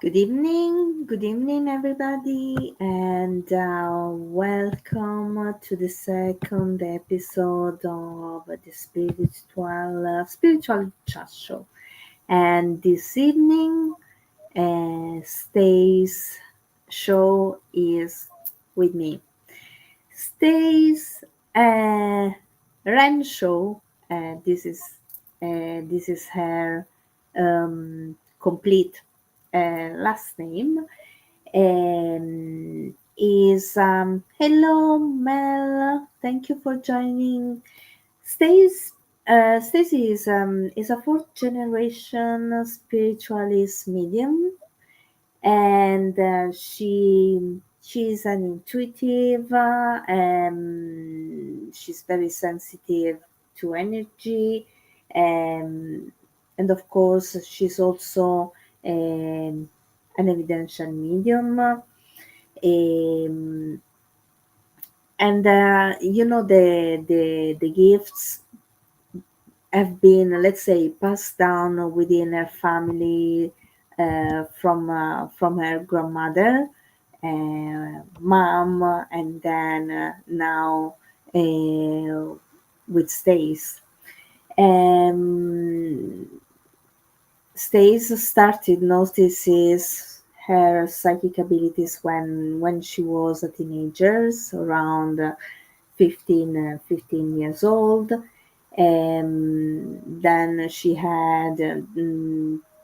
Good evening, everybody, and welcome to the second episode of the spiritual chat show. And this evening, Stace Shaw is with me. Stace Ren Shaw. This is her complete last name. Is Hello, Mel. Thank you for joining. Stace Stacy is a fourth generation spiritualist medium, and she's an intuitive. She's very sensitive to energy, um, and of course, she's also an evidential medium. And the gifts have been, let's say, passed down within her family from her grandmother, mom, and then now with Stace. Um, Stace started notices her psychic abilities when she was a teenager, so around 15 years old. Then she had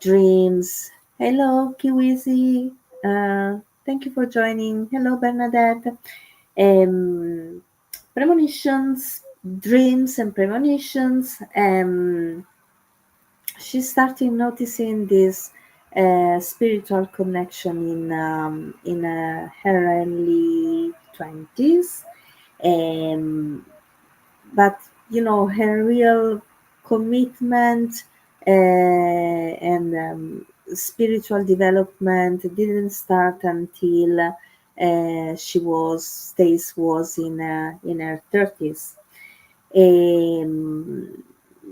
dreams. Hello, Kiwizi. Thank you for joining. Hello, Bernadette. Um, Premonitions, dreams, and premonitions. She started noticing this spiritual connection in her early 20s. Um, but her real commitment and spiritual development didn't start until Stace was in her 30s. um,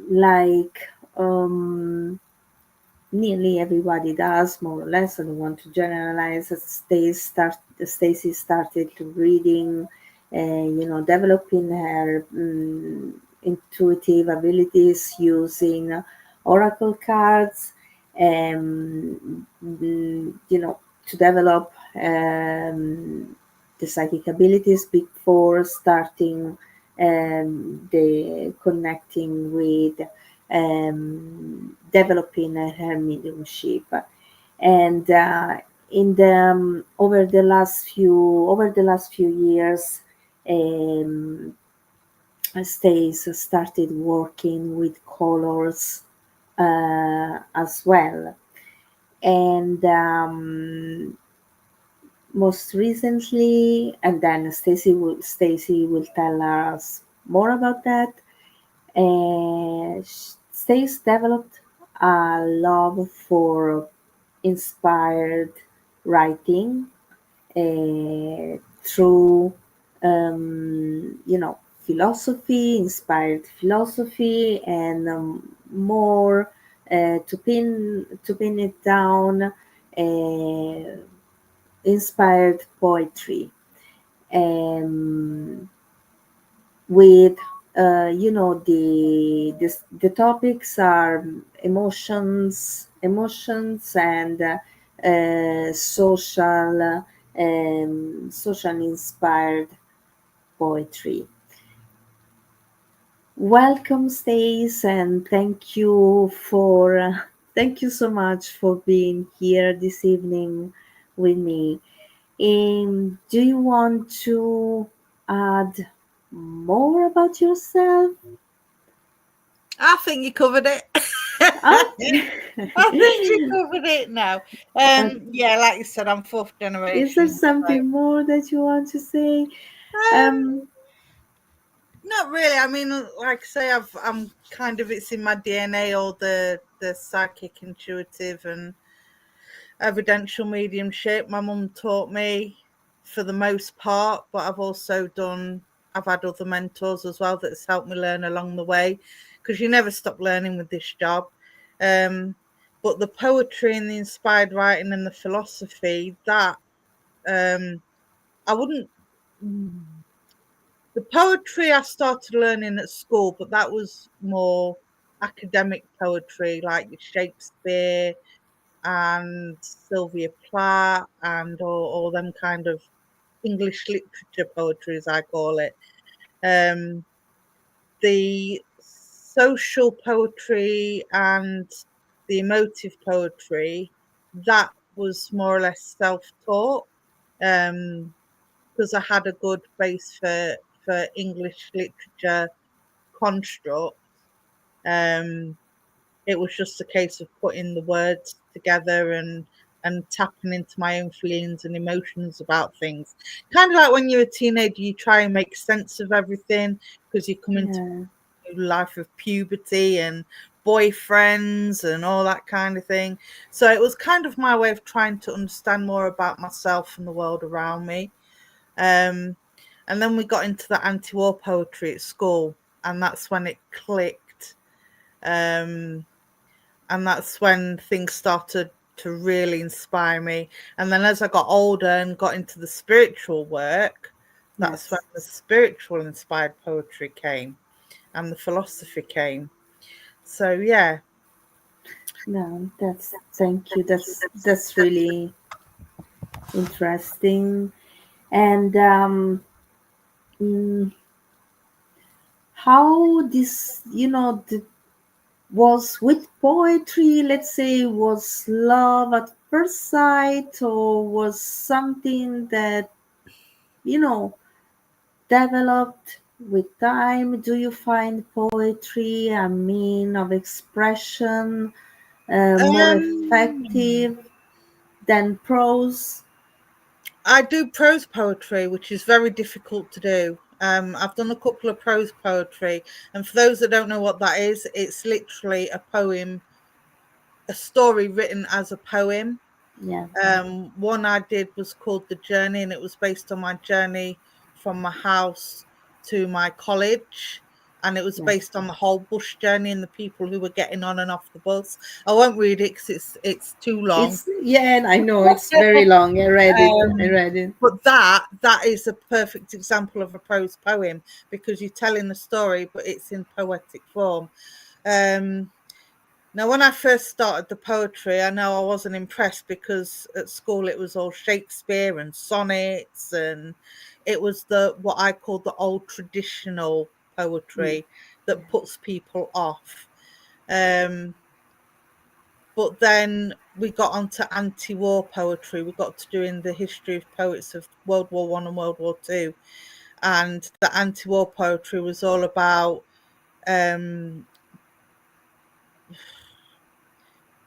like nearly everybody does, more or less. I don't want to generalize. Stacy started to reading, developing her intuitive abilities using oracle cards, to develop the psychic abilities before starting the connecting with developing her mediumship. And in the over the last few years, um, Stace started working with colors as well. And most recently, and then Stacy will tell us more about that. Stace developed a love for inspired writing through inspired philosophy, and more to pin it down, inspired poetry, um, with the topics are emotions and social inspired poetry. Welcome, Stace, and thank you so much for being here this evening with me. Do you want to add more about yourself? I think you covered it. Ah, I think you covered it now. uh, Yeah, like you said, I'm fourth is there generation. So, something more that you want to say? um, Um, not really. I mean, like I say, I'm kind of it's in my DNA, all the psychic, intuitive, and evidential mediumship. My mum taught me for the most part, but I've had other mentors as well that's helped me learn along the way, because you never stop learning with this job. Um, But the poetry and the inspired writing and the philosophy, that um, I wouldn't. The poetry I started learning at school, but that was more academic poetry, like Shakespeare and Sylvia Plath and all them kind of English literature poetry, as I call it. Um, the social poetry and the emotive poetry, that was more or less self-taught, because I had a good base for English literature construct. Um, it was just a case of putting the words together and tapping into my own feelings and emotions about things. Kind of like when you're a teenager, you try and make sense of everything because you come into Yeah. a life of puberty and boyfriends and all that kind of thing. So it was kind of my way of trying to understand more about myself and the world around me. Um, and then we got into the anti-war poetry at school, and that's when it clicked. Um, and that's when things started to really inspire me. And then as I got older and got into the spiritual work, that's when Yes. the spiritual inspired poetry came and the philosophy came. So yeah. No, that's thank you. That's really interesting. And mm, how this, was with poetry, let's say, was love at first sight, or was something that, you know, developed with time? Do you find poetry a mean of expression more Um, effective than prose? I do prose poetry, which is very difficult to do. I've done a couple of prose poetry, and for those that don't know what that is, it's literally a poem, a story written as a poem. Yeah, One I did was called The Journey, and it was based on my journey from my house to my college. And it was yes. based on the whole bus journey and the people who were getting on and off the bus. I won't read it because it's too long. It's, yeah, and I know it's very long. I read it. I Um, read it. but that is a perfect example of a prose poem because you're telling a story, but it's in poetic form. Um, Now, when I first started the poetry, I know I wasn't impressed because at school it was all Shakespeare and sonnets, and it was the what I call the old traditional Yeah, poetry that yeah, puts people off. Um, but then we got onto anti-war poetry. We got to doing the history of poets of World War I and World War II, and the anti-war poetry was all about um,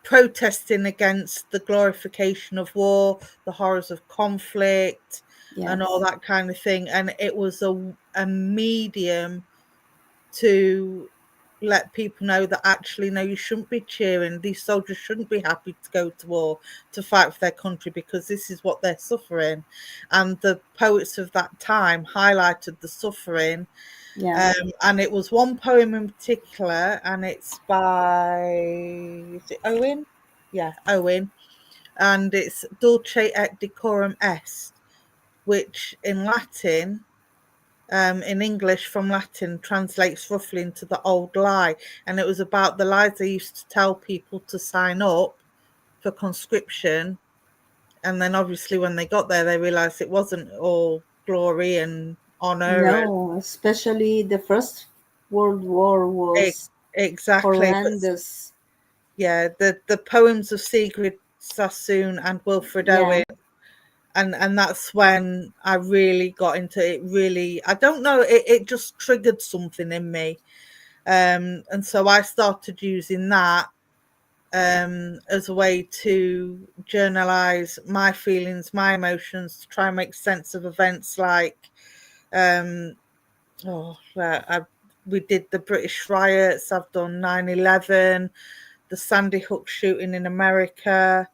protesting against the glorification of war, the horrors of conflict, and all yes, that kind of thing. And it was a medium to let people know that actually, no, you shouldn't be cheering. These soldiers shouldn't be happy to go to war to fight for their country because this is what they're suffering. And the poets of that time highlighted the suffering. yeah, And it was one poem in particular, and it's by, is it Owen? Yeah, Owen. And it's Dulce et decorum est, which in Latin, in English from Latin, translates roughly into the old lie. And it was about the lies they used to tell people to sign up for conscription. And then obviously when they got there, they realised it wasn't all glory and honour. no, especially the First World War And was exactly. But horrendous. yeah, the poems of Sigrid Sassoon and Wilfred Yeah, Owen, and that's when I really got into it. Really, I don't know, it just triggered something in me, and so I started using that as a way to journalize my feelings, my emotions, to try and make sense of events like um, we did the British riots. I've done 9/11, the Sandy Hook shooting in America,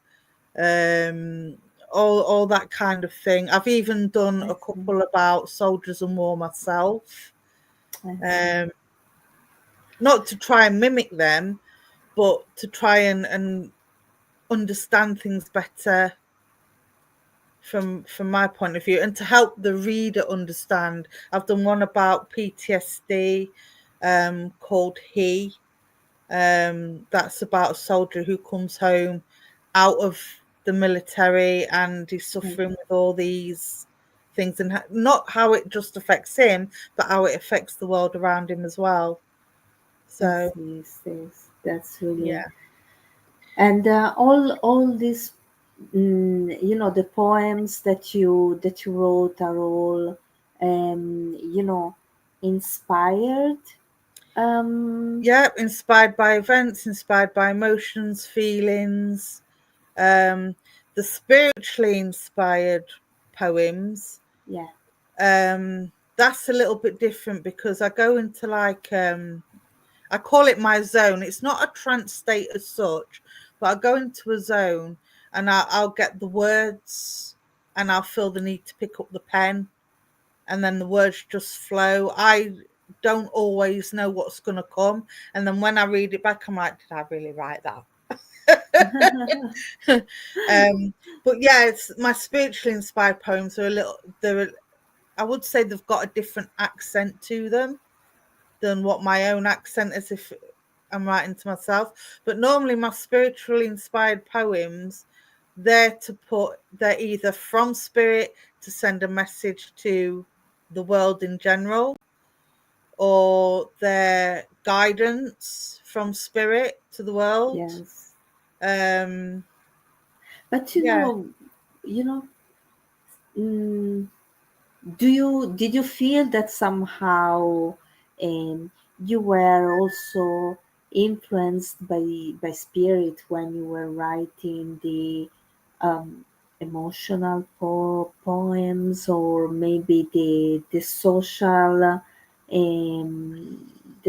um, all that kind of thing. I've even done I a see. couple about soldiers and war myself, I see. um, not to try and mimic them, but to try and understand things better from my point of view, and to help the reader understand. I've done one about PTSD, called He. That's about a soldier who comes home out of the military and he's Right. suffering with all these things, and not how it just affects him, but how it affects the world around him as well. I So see, sis. That's really, yeah, and all these, the poems that you wrote are all, inspired. Um, yeah, inspired by events, inspired by emotions, feelings. Um, the spiritually inspired poems, yeah, that's a little bit different because I go into like I call it my zone. It's not a trance state as such, but I go into a zone and I'll get the words and I'll feel the need to pick up the pen, and then the words just flow. I don't always know what's going to come. And then when I read it back, I'm like, did I really write that? um, but yeah, it's my spiritually inspired poems are a little, I would say they've got a different accent to them than what my own accent is if I'm writing to myself. But normally my spiritually inspired poems, they're either from spirit to send a message to the world in general, or they're guidance from spirit to the world. yes. Um But yeah. you know, mm, did you feel that somehow, um, you were also influenced by spirit when you were writing the, um, emotional poems, or maybe the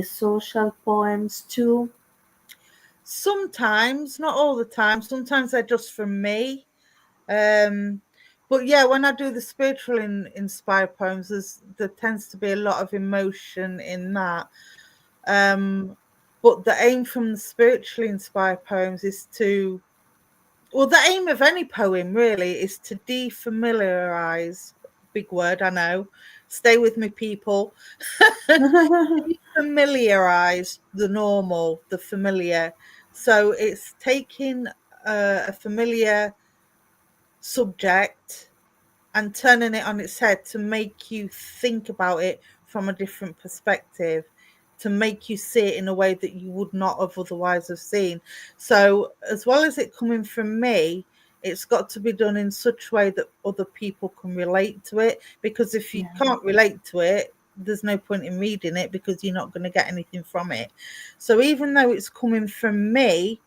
social poems too? Sometimes, not all the time. Sometimes they're just from me. Um, but yeah, when I do the spiritual inspired poems, there tends to be a lot of emotion in that. Um, but the aim from the spiritually inspired poems is to, well, the aim of any poem really is to defamiliarize. Big word, I know. Stay with me, people. Familiarize the normal, the familiar. So it's taking a familiar subject and turning it on its head to make you think about it from a different perspective, to make you see it in a way that you would not have otherwise have seen. So as well as it coming from me, it's got to be done in such a way that other people can relate to it, because if you Yeah, can't relate to it, there's no point in reading it because you're not going to get anything from it. So even though it's coming from me,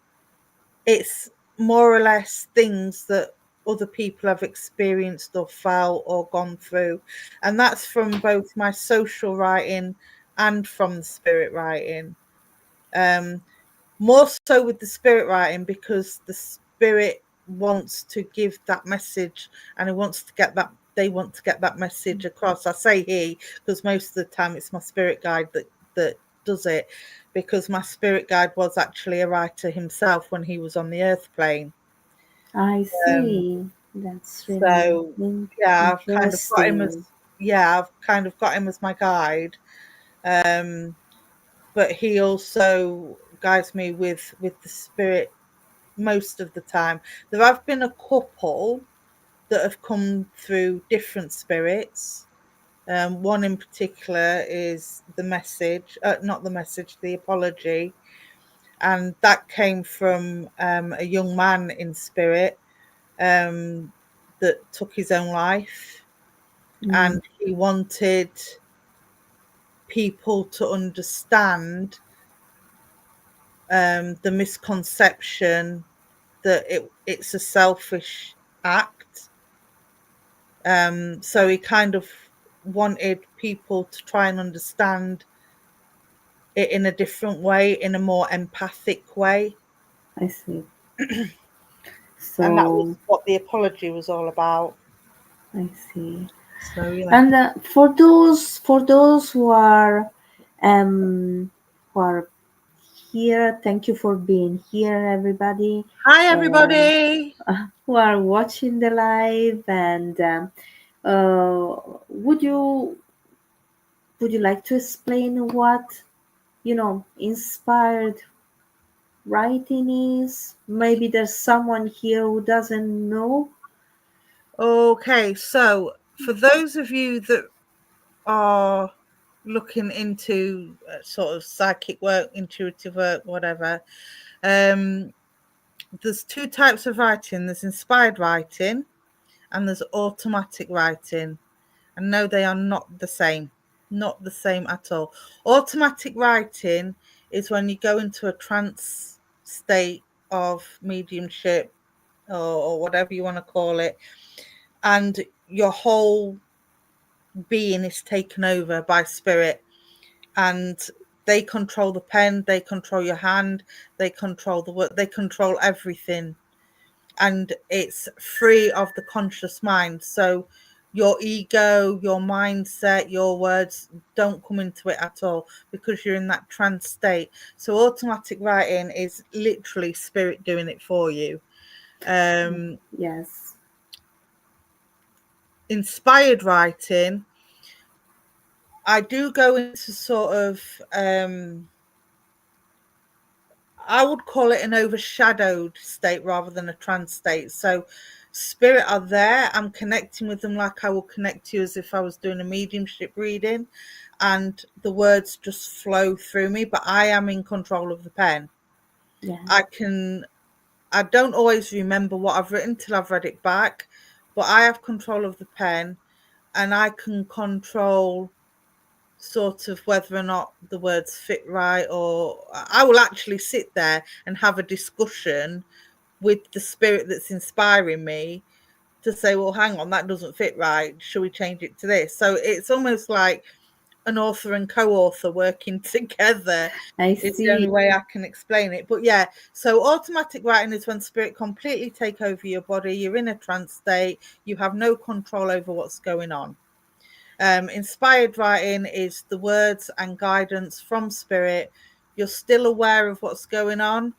it's more or less things that other people have experienced or felt or gone through. And that's from both my social writing and from the spirit writing. Um, More so with the spirit writing because the spirit wants to give that message, and it wants to get that, they want to get that message across. I say he because most of the time it's my spirit guide that does it, because my spirit guide was actually a writer himself when he was on the earth plane. I Um, see. That's really so yeah, I've kind of got him as, interesting. yeah, I've kind of got him as my guide. Um, but he also guides me with the spirit most of the time. There have been a couple that have come through different spirits. One in particular is the message, not the message, the apology, and that came from a young man in spirit um, that took his own life, Mm, and he wanted people to understand the misconception that it's a selfish act. So he kind of wanted people to try and understand it in a different way, in a more empathic way. I see. And that was So what the apology was all about. I see. So yeah. And for those who are, um, who are here. Thank you for being here, everybody, Hi, and everybody. who are watching the live. And uh, would you like to explain what inspired writing is? Maybe there's someone here who doesn't know. Okay, so for those of you that are looking into sort of psychic work, intuitive work, whatever, there's two types of writing. There's inspired writing and there's automatic writing. And no, they are not the same. Not the same at all. Automatic writing is when you go into a trance state of mediumship, or whatever you want to call it, and your whole being is taken over by spirit, and they control the pen, they control your hand, they control the work, they control everything, and it's free of the conscious mind. So your ego, your mindset, your words don't come into it at all, because you're in that trance state. So automatic writing is literally spirit doing it for you. Yes. Inspired writing, I do go into sort of I would call it an overshadowed state rather than a trance state. So spirit are there, I'm connecting with them like I would connect to you as if I was doing a mediumship reading, and the words just flow through me, but I am in control of the pen. Yeah. I don't always remember what I've written till I've read it back, but I have control of the pen, and I can control sort of whether or not the words fit right, or I will actually sit there and have a discussion with the spirit that's inspiring me to say, well, hang on, that doesn't fit right, should we change it to this? So it's almost like an author and co-author working together. I It's the see. only way I can explain it. But yeah, so automatic writing is when spirit completely take over your body, you're in a trance state, you have no control over what's going on. Inspired writing is the words and guidance from spirit. You're still aware of what's going on,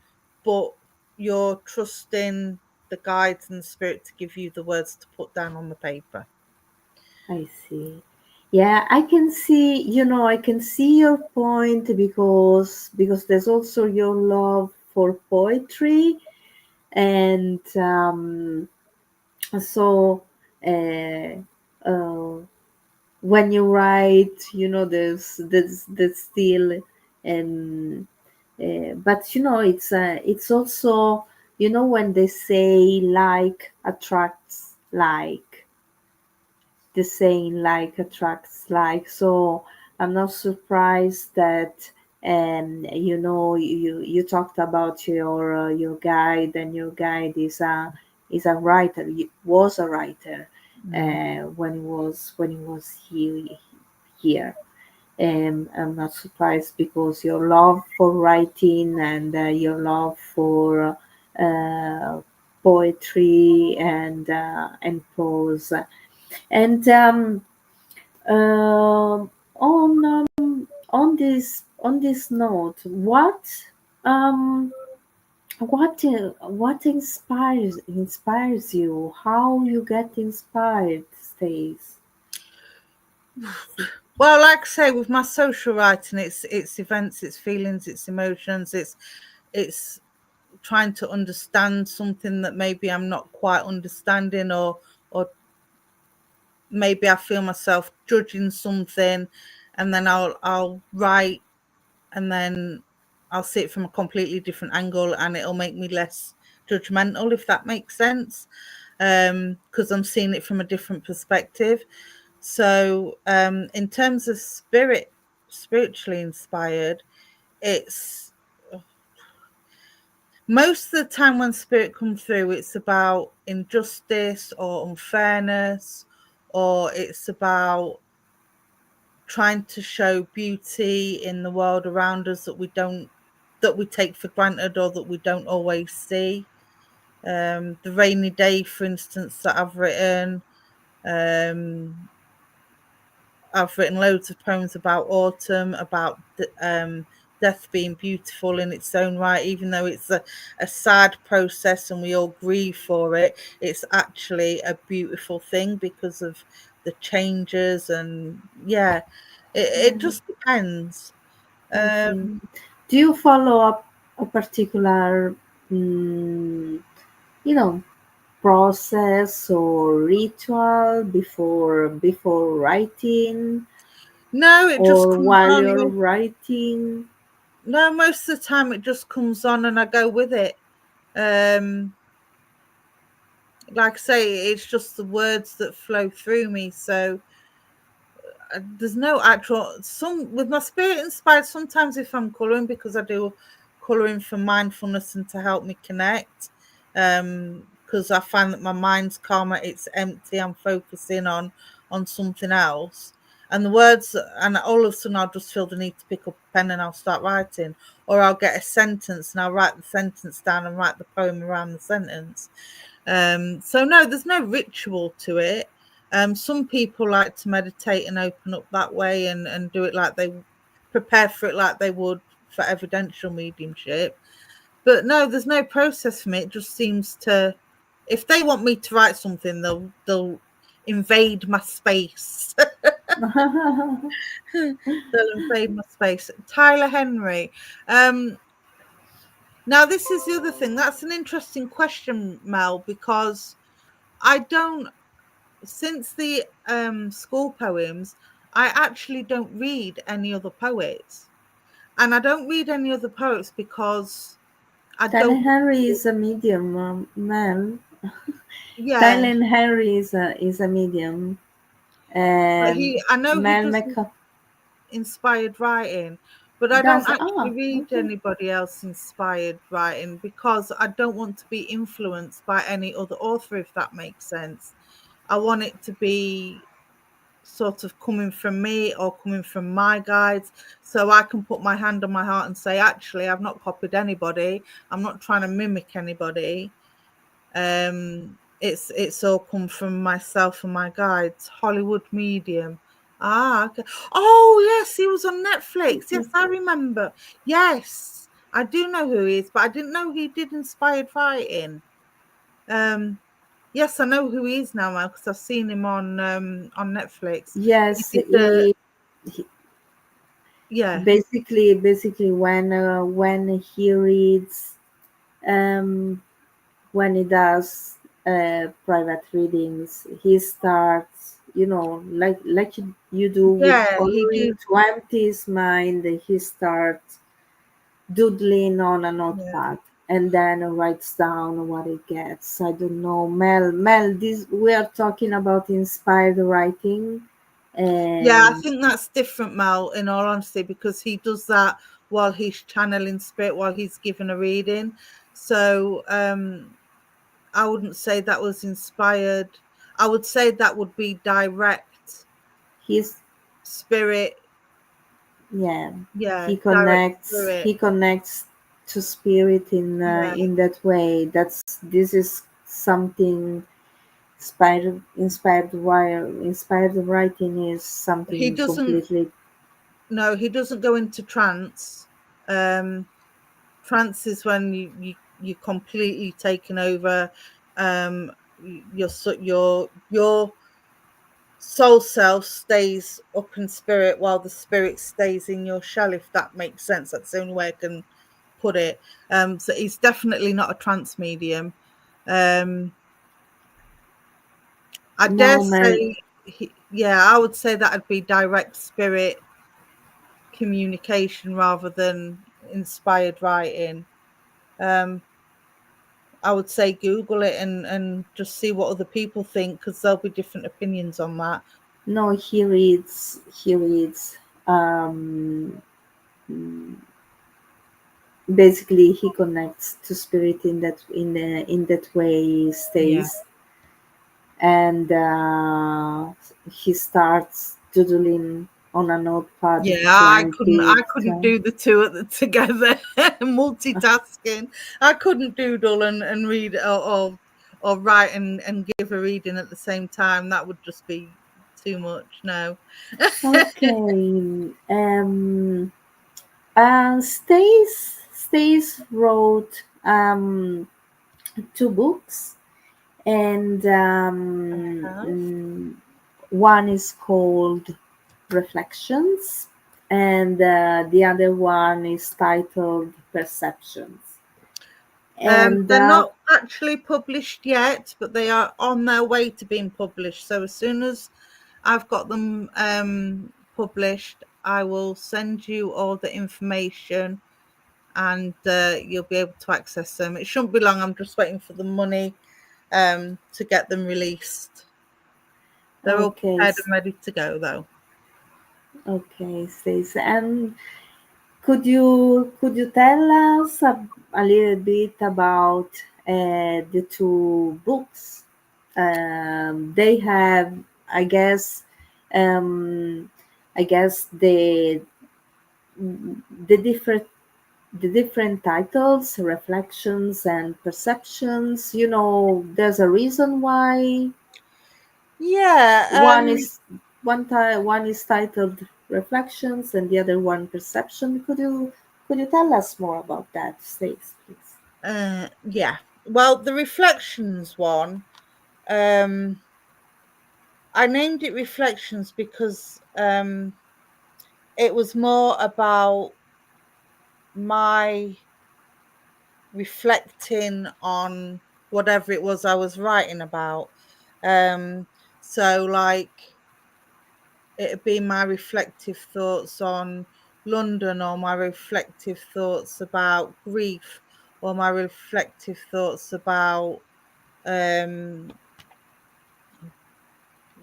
but you're trusting the guides and the spirit to give you the words to put down on the paper. I see. Yeah, I can see, I can see your point, because there's also your love for poetry, and so uh, uh, when you write, there's still, and but it's also, when they say like attracts like, the saying like attracts like. So I'm not surprised that, you talked about your guide, and your guide is a writer. Was a writer Mm. when he was here. I'm not surprised, because your love for writing, and your love for uh, poetry, and prose. And on this note, um, what inspires you? How you get inspired, Stace? Well, like I say, with my social writing, it's events, it's feelings, it's emotions, it's trying to understand something that maybe I'm not quite understanding, or maybe I feel myself judging something, and then I'll write, and then I'll see it from a completely different angle, and it'll make me less judgmental, if that makes sense, because I'm seeing it from a different perspective. So in terms of spiritually inspired, it's most of the time when spirit comes through, it's about injustice or unfairness, or it's about trying to show beauty in the world around us that we take for granted, or that we don't always see. The rainy day, for instance, that um, I've written loads of poems about autumn, about death being beautiful in its own right, even though it's a sad process and we all grieve for it. It's actually a beautiful thing because of the changes, and yeah, it Yeah. just depends. Okay. Um, Do you follow up a particular, mm, you know, process or ritual before writing no, it just or comes while on. you're writing? No, most of the time it just comes on and I go with it. Um, like I say, it's just the words that flow through me. So there's no actual some with my spirit inspired. Sometimes if I'm coloring, because I do coloring for mindfulness and to help me connect, because I find that my mind's calmer, it's empty, I'm focusing on something else, and the words, and all of a sudden I'll just feel the need to pick up a pen and I'll start writing, or I'll get a sentence and I'll write the sentence down and write the poem around the sentence. So no, there's no ritual to it. Some people like to meditate and open up that way, and do it like they prepare for it like they would for evidential mediumship. But no, there's no process for me. It just seems to, if they want me to write something, they'll invade my space. They'll invade my space. Tyler Henry. Um, Now this is the other thing. That's an interesting question, Mel, because I don't, since the school poems, I actually don't read any other poets. And I don't read any other poets because I Tyler don't, Henry is a medium, man. yeah, Tyler Henry is a medium, but and I know he Mel does McCall inspired writing, but I don't does. actually read Okay. anybody else inspired writing because I don't want to be influenced by any other author, if that makes sense. I want it to be sort of coming from me or coming from my guides, so I can put my hand on my heart and say, actually, I've not copied anybody, I'm not trying to mimic anybody. It's all come from myself and my guides. Hollywood Medium. Ah, okay. Oh yes, he was on Netflix. Yes, I remember. Yes, I do know who he is, but I didn't know he did inspired writing. um Yes, I know who he is now, because I've seen him on Netflix. He Yes, did the, he yeah, basically when he reads, um when he does private readings, he starts, like you do with yeah, he coloring did, to empty his mind. He starts doodling on a yeah. notepad and then writes down what he gets. I don't know, Mel. This we are talking about inspired writing, Yeah, I and think that's different, Mel, in all honesty, because he does that while he's channeling spirit, while he's giving a reading. So I wouldn't say that was inspired. I would say that would be direct he's spirit. yeah, Yeah, he direct connects spirit. he connects to spirit Yeah. in that way. This is something inspired writing is He something doesn't, completely. no, he doesn't go into trance. Um Trance is when you completely taken over. Your soul self stays up in spirit while the spirit stays in your shell, if that makes sense. That's the only way I can put it. So he's definitely not a trance medium. um I dare No, man. say yeah, I would say that'd be direct spirit communication rather than inspired writing. um I would say Google it and just see what other people think, because there'll be different opinions on that. No, he reads um basically he connects to spirit in that way. He Yeah. stays, and he starts doodling on a notepad Yeah, to I couldn't. empty I it. couldn't do the two together. Multitasking. I couldn't doodle and read, or write and give a reading at the same time. That would just be too much. No. Okay. Stace wrote two books, and Have. one is called Reflections, and the other one is titled Perceptions. And They're not actually published yet, but they are on their way to being published. So as soon as I've got them published, I will send you all the information, and you'll be able to access them. It shouldn't be long. I'm just waiting for the money to get them released. They're all okay, prepared and ready to go, though. okay, Stace. And could you tell us a little bit about the two books? They have, I guess, um, I guess the different titles, reflections and perceptions. There's a reason why Yeah. one is one is titled reflections and the other one perception. Could you tell us more about that, Stace, please? Yeah. Well, the reflections one. Um, I named it reflections because it was more about my reflecting on whatever it was I was writing about. Um, so like it'd be my reflective thoughts on London, or my reflective thoughts about grief, or my reflective thoughts about um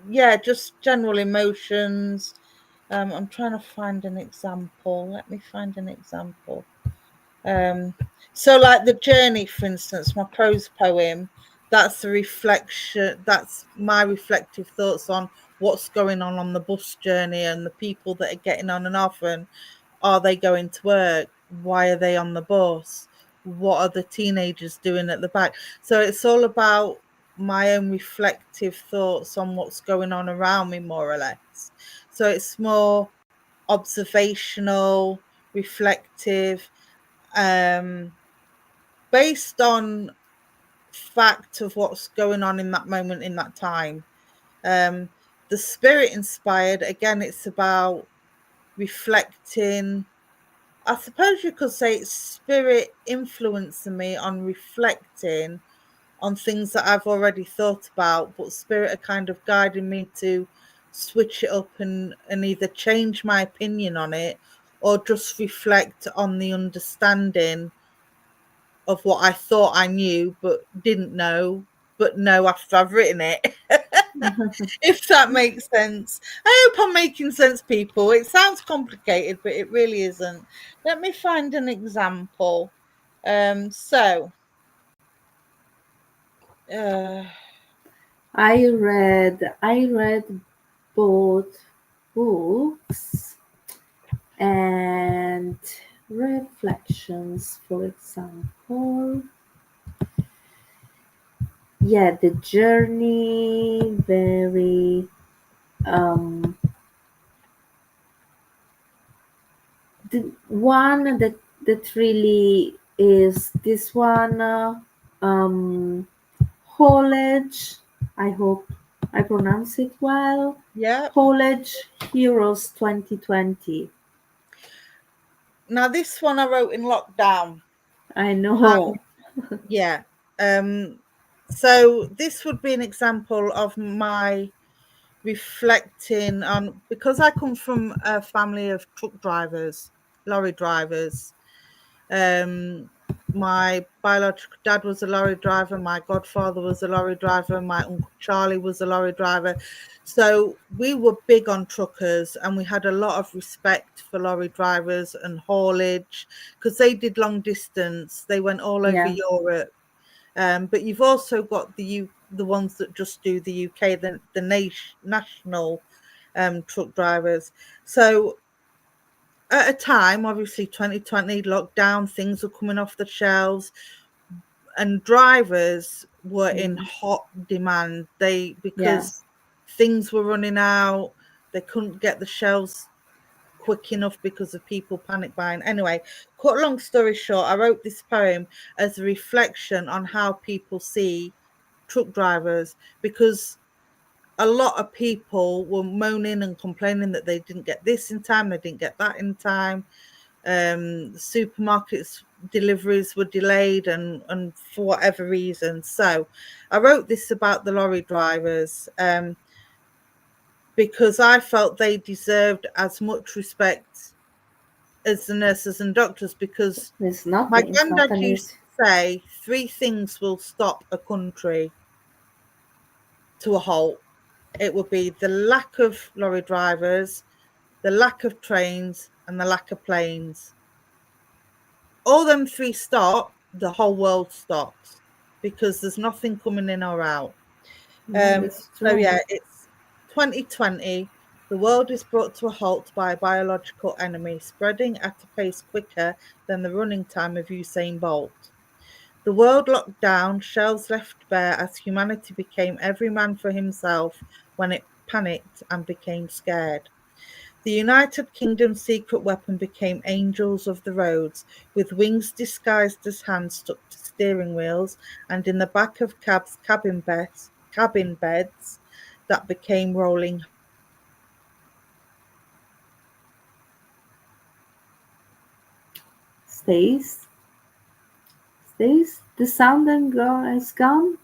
yeah, just general emotions. I'm trying to find an example. Let me find an example. Um, so like the journey, for instance, my prose poem, that's the reflection. That's my reflective thoughts on what's going on the bus journey, and the people that are getting on and off, and are they going to work? Why are they on the bus? What are the teenagers doing at the back? So it's all about my own reflective thoughts on what's going on around me, more or less. So it's more observational, reflective, um, based on fact of what's going on in that moment, in that time. Um, the spirit inspired, again, it's about reflecting. I suppose you could say it's spirit influencing me on reflecting on things that I've already thought about, but spirit are kind of guiding me to switch it up, and either change my opinion on it, or just reflect on the understanding of what I thought I knew but didn't know, but know after I've written it. If that makes sense. I hope I'm making sense, people. It sounds complicated, but it really isn't. Let me find an example. So uh I read both books, and reflections, for example. Yeah, the journey, very um the one that really is this one, college. I hope I pronounce it well. yeah. College Heroes 2020. Now this one I wrote in lockdown. I know. Yeah. Um so this would be an example of my reflecting on, because I come from a family of truck drivers, lorry drivers. Um, my biological dad was a lorry driver. My godfather was a lorry driver. My uncle Charlie was a lorry driver. So we were big on truckers, and we had a lot of respect for lorry drivers and haulage, because they did long distance. They went all over Yeah. Europe. But you've also got the ones that just do the UK, the national truck drivers. So at a time, obviously 2020 lockdown, things were coming off the shelves, and drivers were in Mm, hot demand. yeah. Because things were running out, they couldn't get the shelves quick enough because of people panic buying. Anyway, cut a long story short, I wrote this poem as a reflection on how people see truck drivers, because a lot of people were moaning and complaining that they didn't get this in time, they didn't get that in time. Supermarkets deliveries were delayed and for whatever reason. So I wrote this about the lorry drivers, because I felt they deserved as much respect as the nurses and doctors, because my it's not granddad an used easy. to say 3 things will stop a country to a halt. It would be the lack of lorry drivers, the lack of trains, and the lack of planes. All them 3 stop, the whole world stops, because there's nothing coming in or out. Yeah, it's So true. yeah, it's 2020. The world is brought to a halt by a biological enemy, spreading at a pace quicker than the running time of Usain Bolt. The world locked down, shelves left bare as humanity became every man for himself when it panicked and became scared. The United Kingdom's secret weapon became angels of the roads, with wings disguised as hands stuck to steering wheels, and in the back of cabs, cabin beds that became rolling. Stays, stays. The sound and go is gone.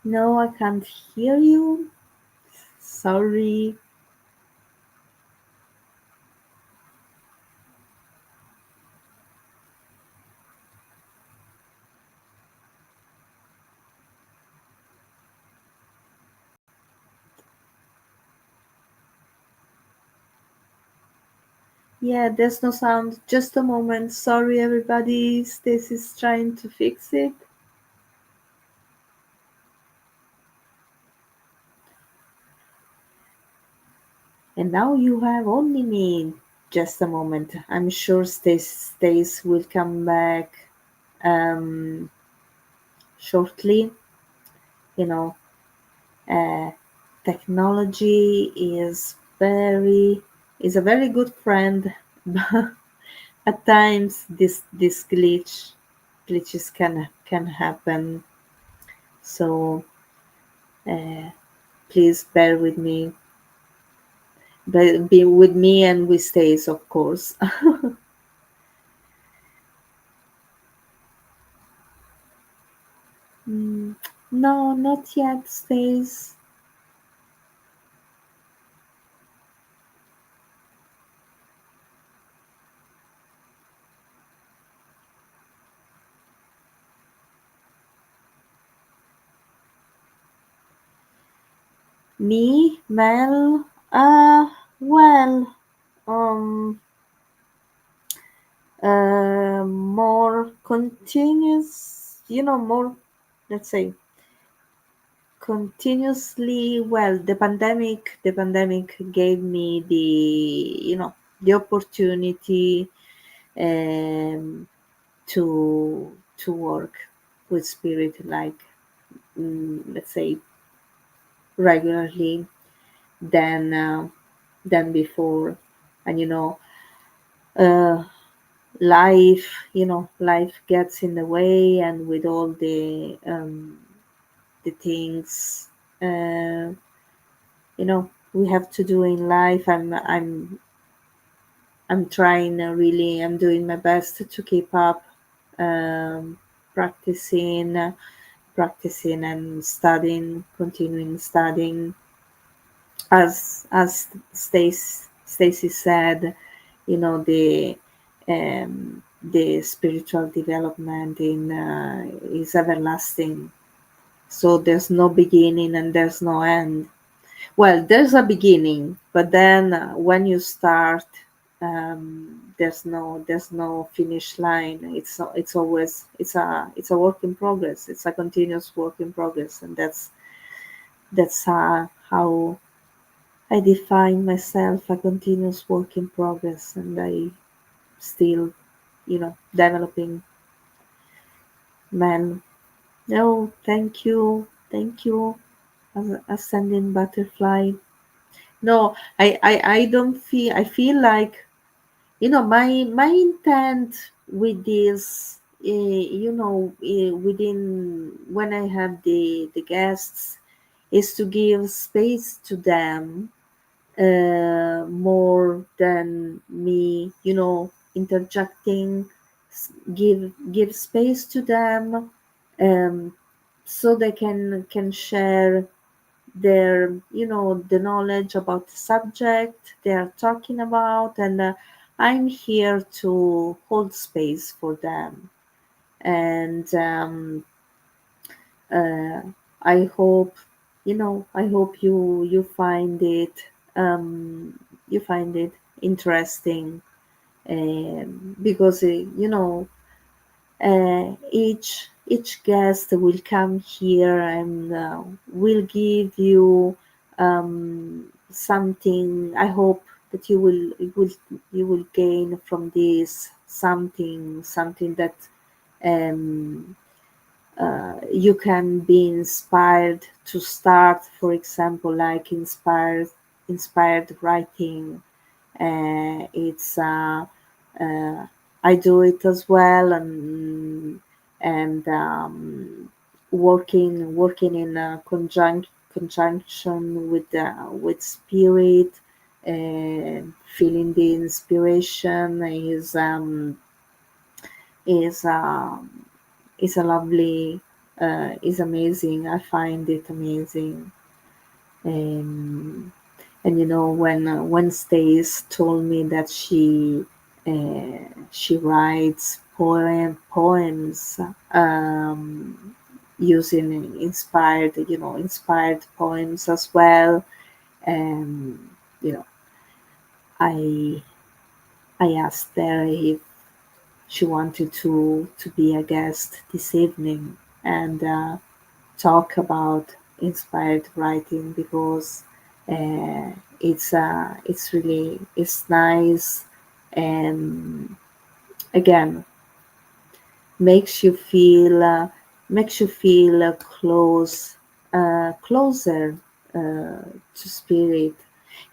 No, I can't hear you. Sorry. Yeah, there's no sound. Just a moment. Sorry, everybody. Stacy's trying to fix it. And now you have only me. Just a moment. I'm sure Stace will come back um, shortly. You know, uh, technology is a very good friend, but at times this glitches can happen. So uh, please bear with me, but be with me and with Stace, of course. Mm, no, not yet, Stace. Me, Mel. Well, um, more continuous. More. Let's say continuously. Well, the pandemic gave me the opportunity um, to work with spirit, like, let's say, regularly than than before. And uh, life gets in the way, and with all the things uh, we have to do in life. I'm trying, really. I'm doing my best to keep up, um, practicing, practicing and studying, continuing studying. As Stacy said, the spiritual development in is everlasting. So there's no beginning and there's no end. Well, there's a beginning, but then when you start, there's no finish line. It's always it's a work in progress. It's a continuous work in progress, and that's how I define myself a continuous work in progress, and I still, developing man. No, thank you, ascending butterfly. No, I don't feel. I feel like my intent with this. Within when I have the guests, is to give space to them more than me, interjecting. Give space to them, um, so they can share their, the knowledge about the subject they are talking about, and I'm here to hold space for them. And uh, I hope, I hope you find it, um, you find it interesting, because each guest will come here and will give you something. I hope that you will gain from this something that um, you can be inspired to start, for example, like inspired writing. It's I do it as well, and working in a conjunction with spirit, feeling the inspiration is um, is a lovely, is amazing. I find it amazing. Um, and when Stace told me that she writes poems, using inspired poems as well. You know, I I asked her if she wanted to be a guest this evening and talk about inspired writing, because it's really it's nice, and again makes you feel closer to spirit.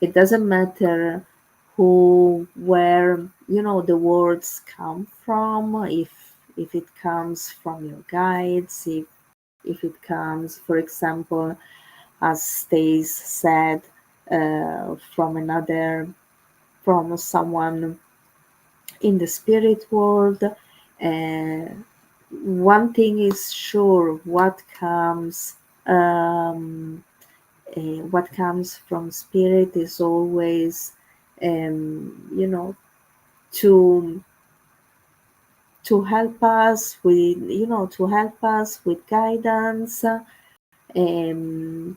It doesn't matter who where the words come from, if it comes from your guides, if it comes, for example, as Stace said, from someone in the spirit world. Uh, One thing is sure: what comes from spirit is always, to to help us with guidance. Um,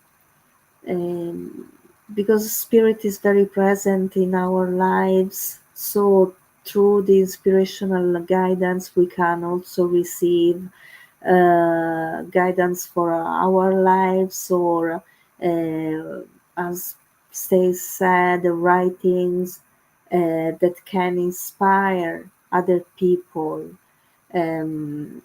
um, because spirit is very present in our lives. So through the inspirational guidance, we can also receive guidance for our lives, or as Stace said, writings that can inspire other people. Um,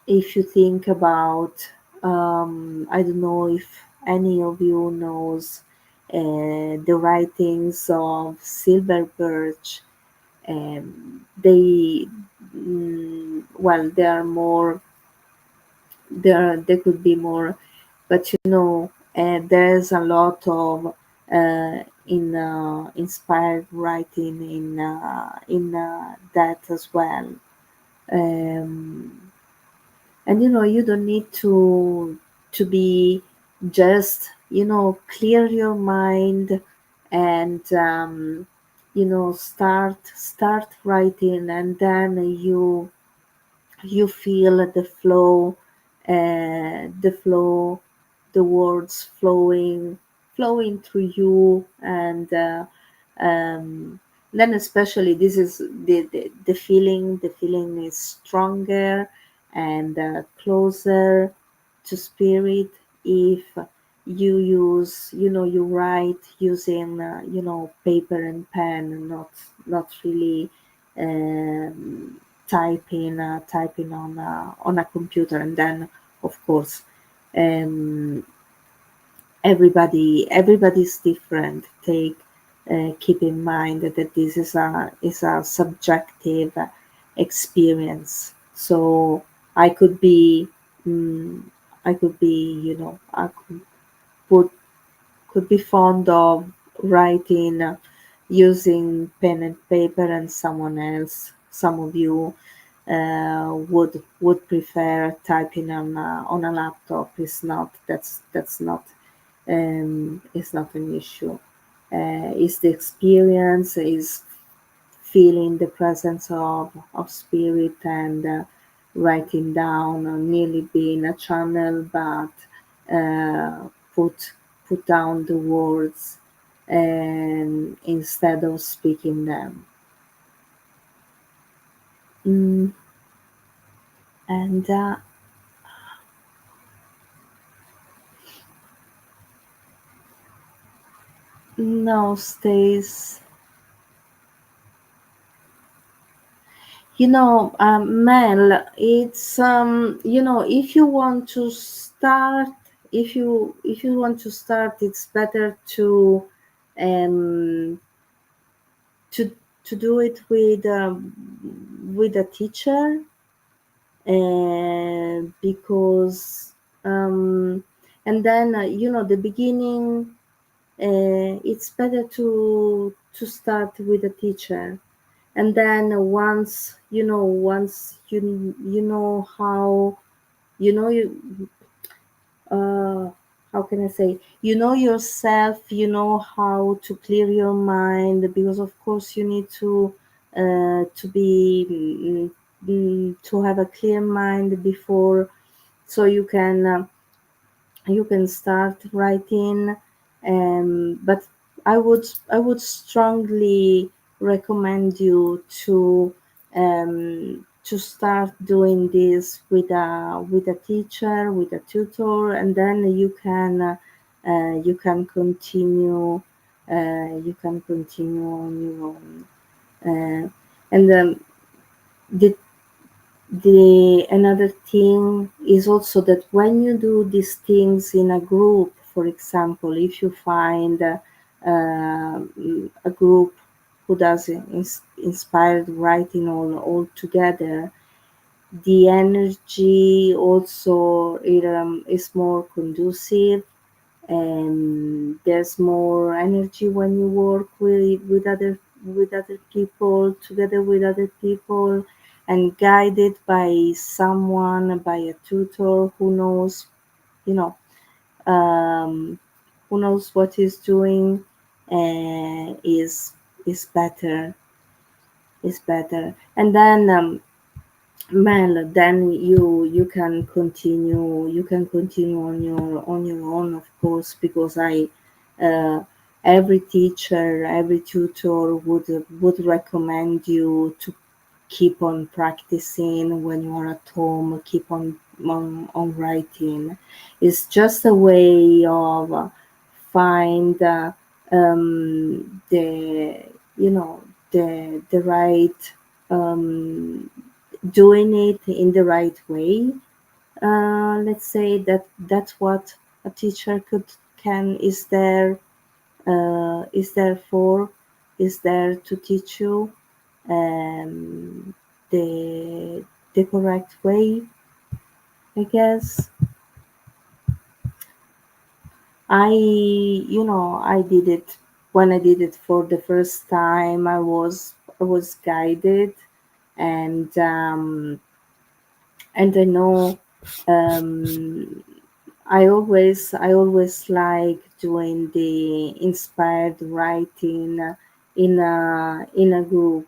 if you think about, I don't know if any of you knows the writings of Silver Birch. They, well, there are more. There could be more, but there's a lot of inspired writing in that as well. Um, and you don't need to be just clear your mind, and start writing, and then you feel the flow, the words flowing through you, and um, then especially this is the feeling is stronger and closer to spirit if you use, you write using, paper and pen, not really um, typing on a computer. And then, of course, um, everybody's different. Keep in mind that this is a subjective experience. So I could be, mm, I could be, I would could be fond of writing using pen and paper, and someone else, some of you, would prefer typing on a laptop. It's not that's not It's not an issue. It's the experience, is feeling the presence of spirit, and writing down, or nearly being a channel, but put down the words, and instead of speaking them. Mm, and no, Stace. Mel, it's if you want to start, if you want to start, it's better um to do it with a teacher, because and then, the beginning, it's better to start with a teacher. And then, once you know how, you know you how can I say, yourself, how to clear your mind, because of course you need to be, to have a clear mind before, so you can start writing. But I would strongly recommend you to start doing this with a teacher, with a tutor, and then you can continue, on your own. And the another thing is also that when you do these things in a group, for example, if you find a group who does inspired writing all together, the energy also, is more conducive, and there's more energy when you work with other people, together with other people, and guided by someone, by a tutor who knows, you know um, what he's doing, is better, and then, Mel, then you can continue on your own, of course, because uh, every teacher, every tutor would recommend you to keep on practicing when you are at home, keep on writing. It's just a way of find the the right, um, doing it in the right way. Let's say that's what a teacher can is there for, is there to teach you, the correct way, I guess. I did it. When I did it for the first time, I was guided, and I know, um, I always like doing the inspired writing in a group,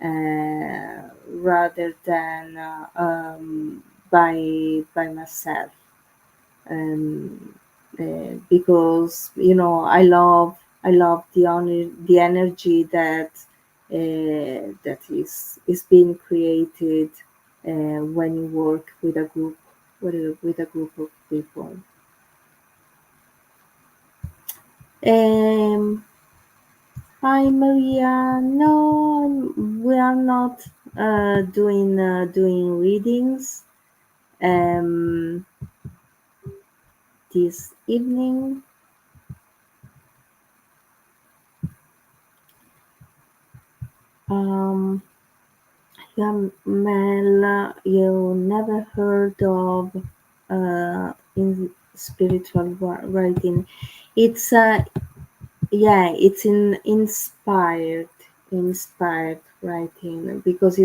rather than by myself, um, because I love the energy that is being created, when you work with a group of people. Um, Hi Maria. No, we are not doing readings um, this evening. Um, yeah, Mel, you never heard of in spiritual writing. It's yeah, it's in inspired writing because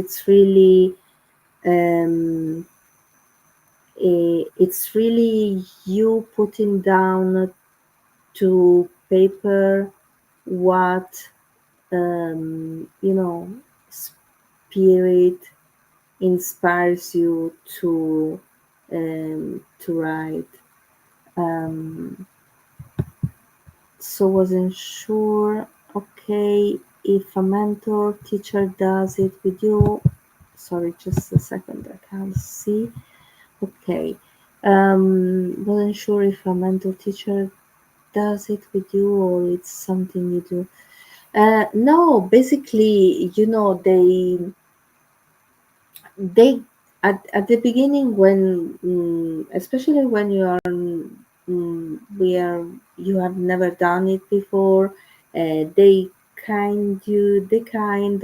um, it's really you putting down to paper what you know spirit inspires you to write. Um, so wasn't sure. Okay, if a mentor teacher does it with you. Sorry, just a second. I can't see. Okay. Wasn't sure if a mentor teacher does it with you or it's something you do. No, basically, they at the beginning when especially when you are where you have never done it before, they kind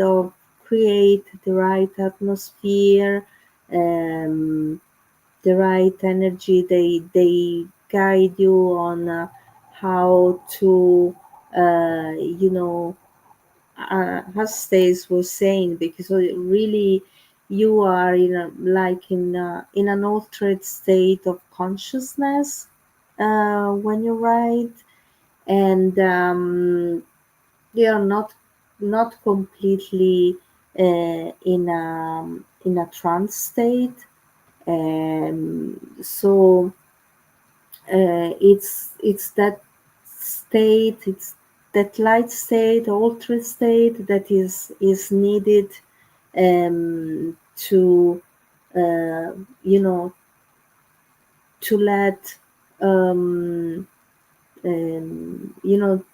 of create the right atmosphere, um, the right energy. They guide you on how to you know as Stace was saying, because really you are in an altered state of consciousness when you write, and they are not completely in a trance state, so it's that state, it's that light state, altered state that is needed to uh, you know to let um, you know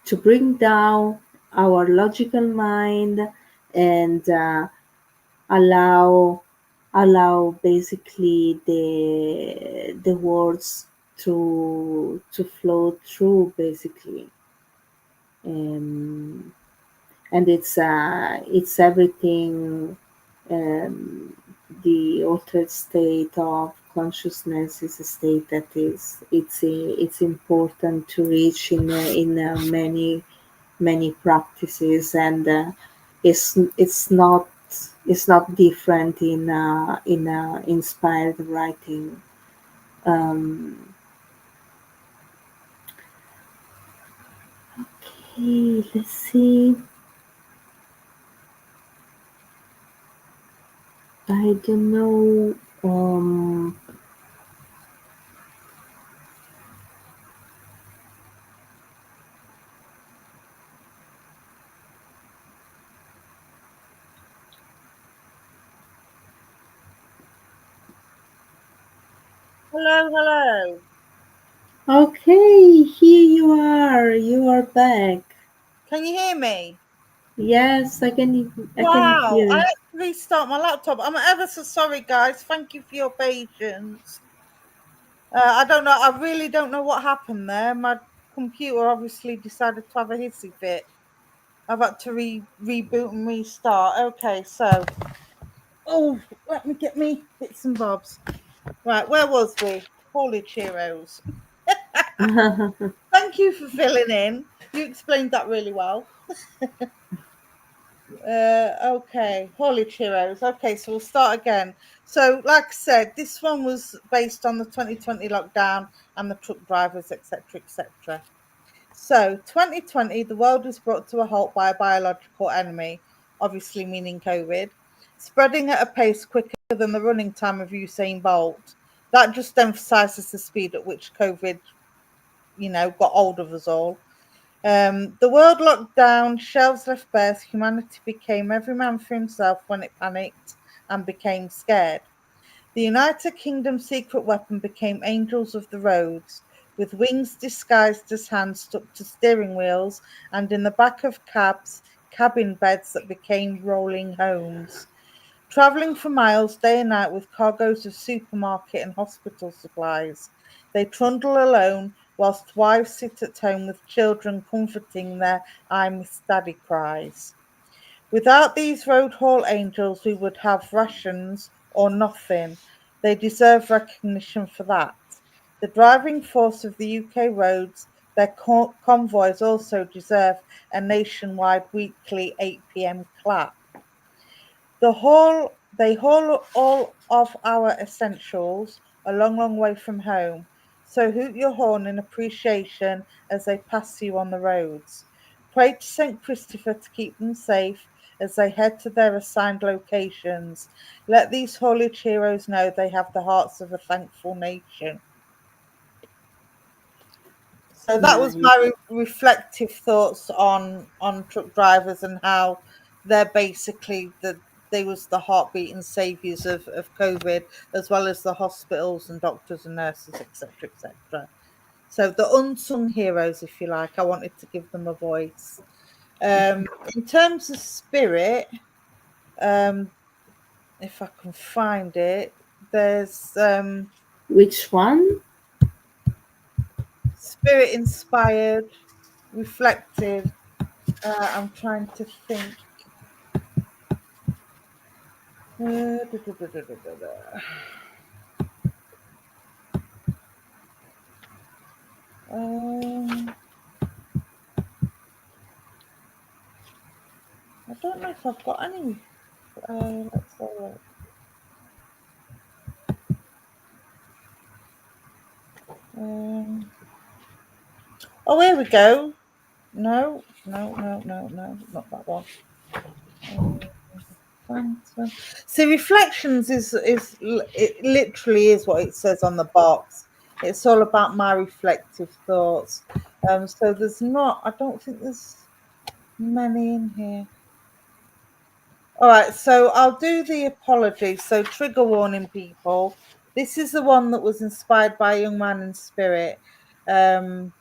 to bring down our logical mind and allow basically the words to flow through basically, um, and it's everything. um, the altered state of consciousness is a state that it's important to reach in many practices, and it's not different in inspired writing. Um, okay, let's see. I don't know. Hello, hello. Okay, here you are. You are back. Can you hear me? Yes, I can Wow, I hear. had to restart my laptop. I'm ever so sorry, guys. Thank you for your patience. I don't know. I really don't know what happened there. My computer obviously decided to have a hissy fit. I've had to reboot and restart. Okay, so oh, let me get me bits and bobs. Right, where was we? Holy Cheerios. Thank you for filling in. You explained that really well. Okay, Holy Cheerios. Okay, so we'll start again. So, like I said, this one was based on the 2020 lockdown and the truck drivers, etc., etc. So, 2020, the world was brought to a halt by a biological enemy, obviously meaning COVID, spreading at a pace quicker than the running time of Usain Bolt. That just emphasizes the speed at which COVID, got hold of us all. The world locked down, shelves left bare, humanity became every man for himself when it panicked and became scared. The United Kingdom's secret weapon became angels of the roads, with wings disguised as hands stuck to steering wheels, and in the back of cabs, cabin beds that became rolling homes. Travelling for miles day and night with cargoes of supermarket and hospital supplies. They trundle alone, whilst wives sit at home with children comforting their I miss daddy cries. Without these road haul angels, we would have rations or nothing. They deserve recognition for that. The driving force of the UK roads, their convoys also deserve a nationwide weekly 8 p.m. clap. They haul all of our essentials a long, long way from home. So hoot your horn in appreciation as they pass you on the roads. Pray to St. Christopher to keep them safe as they head to their assigned locations. Let these holy heroes know they have the hearts of a thankful nation. So that was Nice. my reflective thoughts on truck drivers and how they're basically they was the heartbeat and saviors of COVID, as well as the hospitals and doctors and nurses, etc., etc. So the unsung heroes, if you like, I wanted to give them a voice. In terms of spirit, um, if I can find it, there's Which one? spirit inspired, reflective. I'm trying to think. Da, da, da, da, da, da, da. Um, I don't know if I've got any. Let's have a look. Um, oh, here we go. No, no, no, no, no, not that one. See, reflections it literally is what it says on the box. It's all about my reflective thoughts. So there's not. I don't think there's many in here. All right, so I'll do the apology. So, trigger warning, people. This is the one that was inspired by a young man in spirit. Um,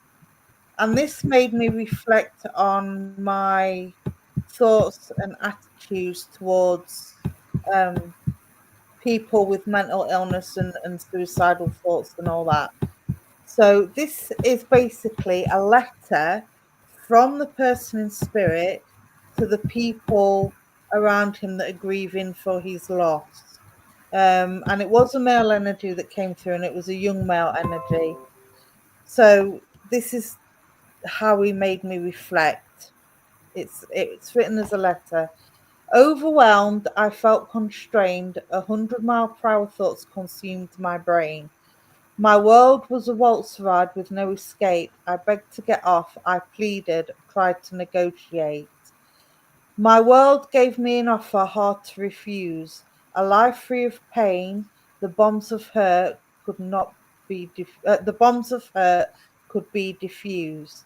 and this made me reflect on my thoughts and attitudes towards um, people with mental illness and suicidal thoughts and all that. So, this is basically a letter from the person in spirit to the people around him that are grieving for his loss. And it was a male energy that came through, and it was a young male energy. So, this is how he made me reflect. It's written as a letter. Overwhelmed, I felt constrained. 100-mile-per-hour thoughts consumed my brain. My world was a waltz ride with no escape. I begged to get off. I pleaded, tried to negotiate. My world gave me an offer hard to refuse. A life free of pain. The bombs of hurt could not be. The bombs of hurt could be diffused.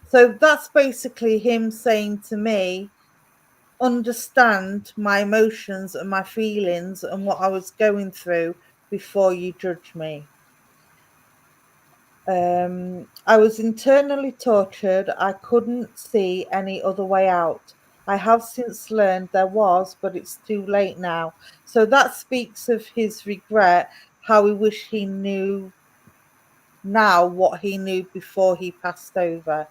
So that's basically him saying to me, understand my emotions and my feelings and what I was going through before you judge me. I was internally tortured. I couldn't see any other way out. I have since learned there was, but it's too late now. So that speaks of his regret, how he wished he knew now what he knew before he passed over.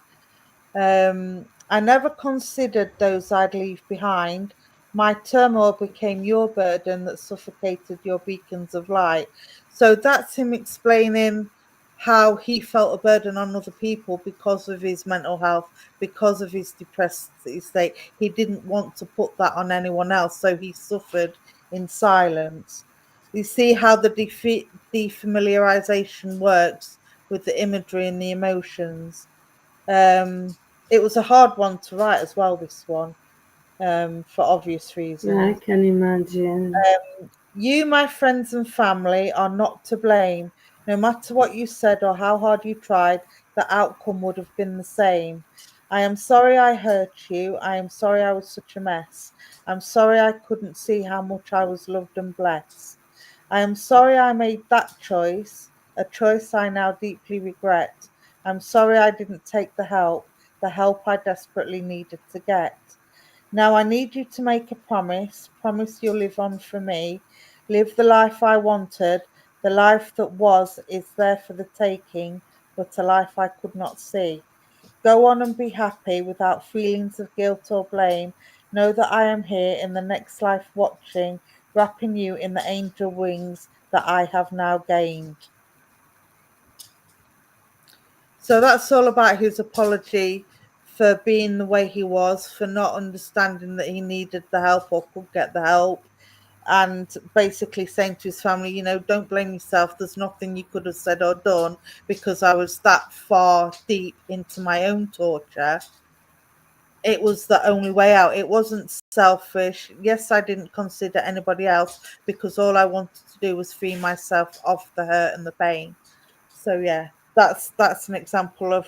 I never considered those I'd leave behind. My turmoil became your burden that suffocated your beacons of light. So that's him explaining how he felt a burden on other people because of his mental health, because of his depressed state. He didn't want to put that on anyone else, so he suffered in silence. You see how the defamiliarization works with the imagery and the emotions. It was a hard one to write as well, this one, for obvious Yeah, I reasons. can imagine. You, my friends and family, are not to blame. No matter what you said or how hard you tried, the outcome would have been the same. I am sorry I hurt you. I am sorry I was such a mess. I'm sorry I couldn't see how much I was loved and blessed. I am sorry I made that choice. a choice I now deeply regret. I'm sorry I didn't take the help I desperately needed to get. Now I need you to make a promise. Promise you'll live on for me. Live the life I wanted. The life that was is there for the taking, but a life I could not see. Go on and be happy without feelings of guilt or blame. Know that I am here in the next life watching, wrapping you in the angel wings that I have now gained. So that's all about his apology for being the way he was, for not understanding that he needed the help or could get the help, and basically saying to his family, don't blame yourself. There's nothing you could have said or done because I was that far deep into my own torture. It was the only way out. It wasn't selfish. Yes, I didn't consider anybody else because all I wanted to do was free myself of the hurt and the pain. So yeah, that's an example of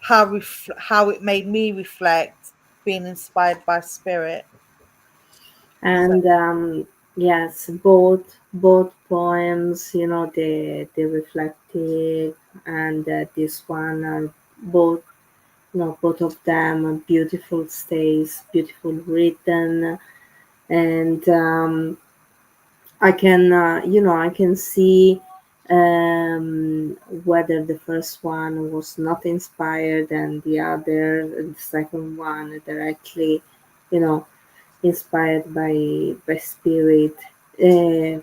how it made me reflect, being inspired by spirit. So And yes, both poems, the reflective and this one are both, both of them are beautiful stays, beautiful written, and I can see whether the first one was not inspired and the second one directly, you know, inspired by spirit. Uh,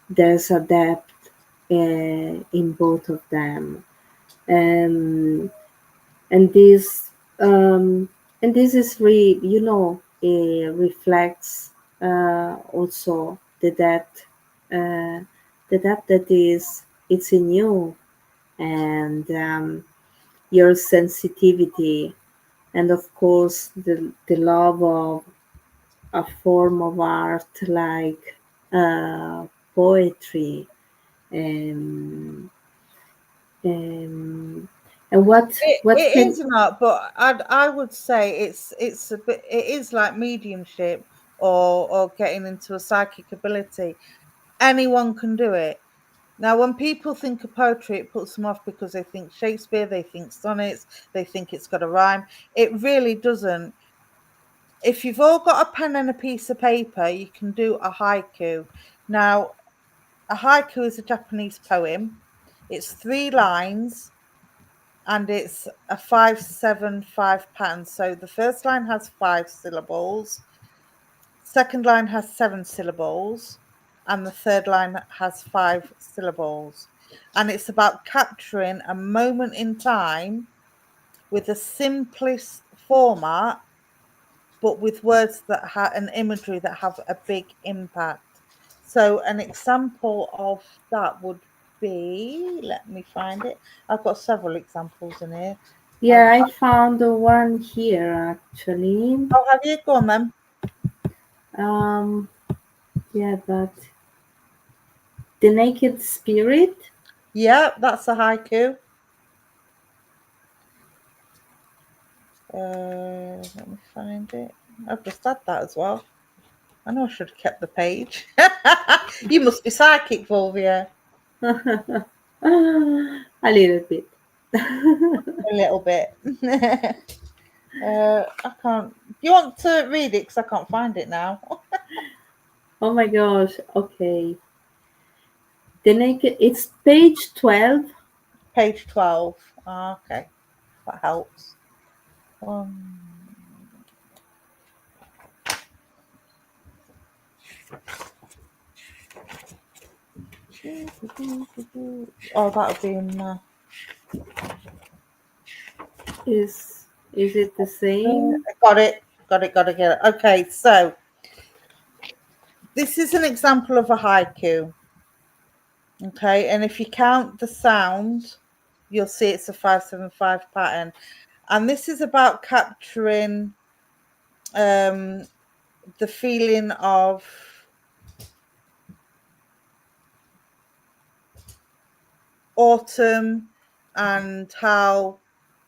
there's a depth in both of them, and and this um, and this is reflects also uh, the depth that is it's in you, and your sensitivity, and of course the love of a form of art like poetry. Um, um, and what it can is not, but I would say it's a bit, it is like mediumship or getting into a psychic ability. Anyone can do it. Now, when people think of poetry, it puts them off because they think Shakespeare, they think sonnets, they think it's got a rhyme. It really doesn't. If you've all got a pen and a piece of paper, you can do a haiku. Now, a haiku is a Japanese poem. It's 3 lines and it's a 5-7-5 pattern. So the first line has 5 syllables, second line has 7 syllables, and the third line has 5 syllables. And it's about capturing a moment in time with the simplest format, but with words that have an imagery that have a big impact. So an example of that would be, let me find it. I've got several examples in here. Yeah, I found the one here actually. Oh, have you? Go on then. Um, yeah, but the naked spirit. Yeah, that's a haiku. Let me find it. I've just had that as well. I know I should have kept the page. You must be psychic, Fulvia. A little bit. A little bit. I can't. Do you want to read it? Because I can't find it now. Oh my gosh. Okay. The naked. It's page 12. Page 12. Ah, okay, that helps. Um, oh, that'll be in there. Is it the same? Got it. Got it. Got it. Get it. Okay, so this is an example of a haiku. Okay, and if you count the sound, you'll see it's a 5-7-5 pattern, and this is about capturing um, the feeling of autumn and how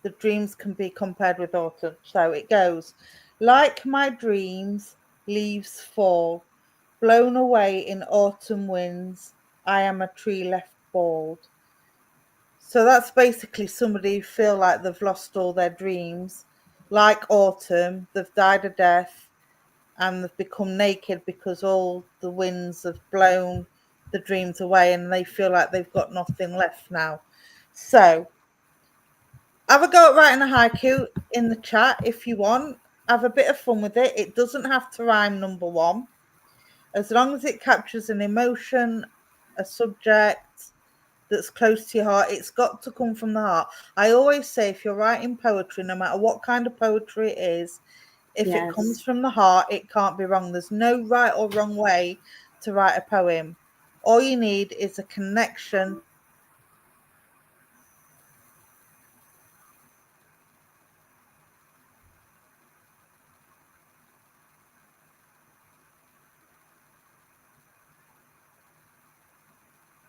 the dreams can be compared with autumn. So it goes, like my dreams, leaves fall, blown away in autumn winds. I am a tree left bald. So that's basically somebody who feel like they've lost all their dreams. Like autumn, they've died a death and they've become naked because all the winds have blown the dreams away and they feel like they've got nothing left now. So have a go at writing a haiku in the chat if you want. Have a bit of fun with it. It doesn't have to rhyme, number one. As long as it captures an emotion, a subject that's close to your heart, it's got to come from the heart. I always say if you're writing poetry, no matter what kind of poetry it is, if it comes Yes. from the heart, it can't be wrong. There's no right or wrong way to write a poem. All you need is a connection.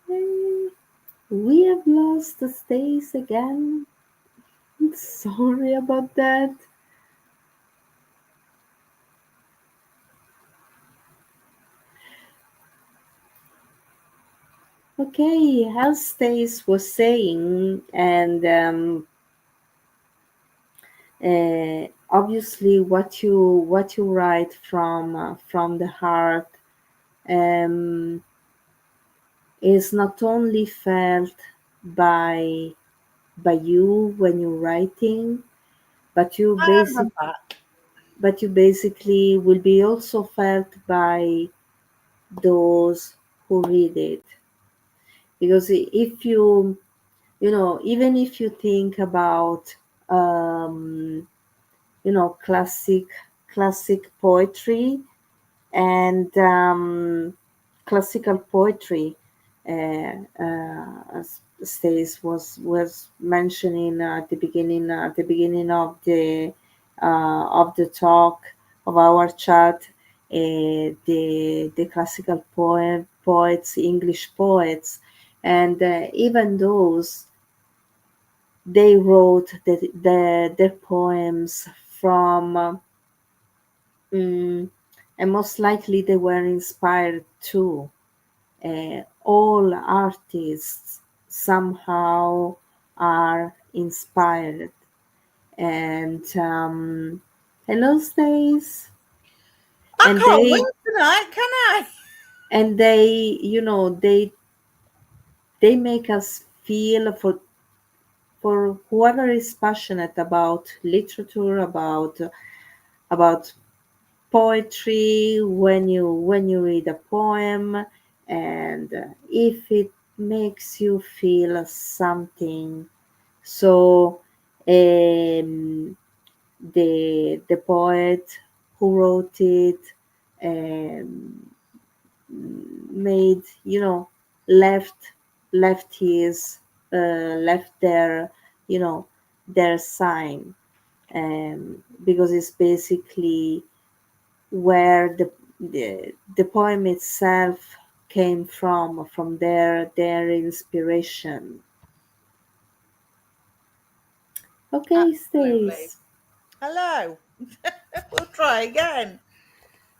Eh, we have lost the Stace again. Sorry about that. Okay, as Stace was saying, and obviously what you write from the heart um, is not only felt by you when you're writing, but you And basic I'm back. but you basically will be also felt by those who read it. Because if even if you think about um, classic poetry and classical poetry, as Stace was mentioning at the beginning of the talk of our chat, the classical poets, English poets, and even those, they wrote their poems from. Mm, and most likely they were inspired too. All artists somehow are inspired. And hello, Stace. I And can't they win tonight, can I? and they they make us feel, for whoever is passionate about literature, about poetry, when you read a poem, and if it makes you feel something. So the poet who wrote it um, made, left his left their, you know their sign, because it's basically where the poem itself came from their inspiration. Okay, Absolutely. Stace. Hello. We'll try again.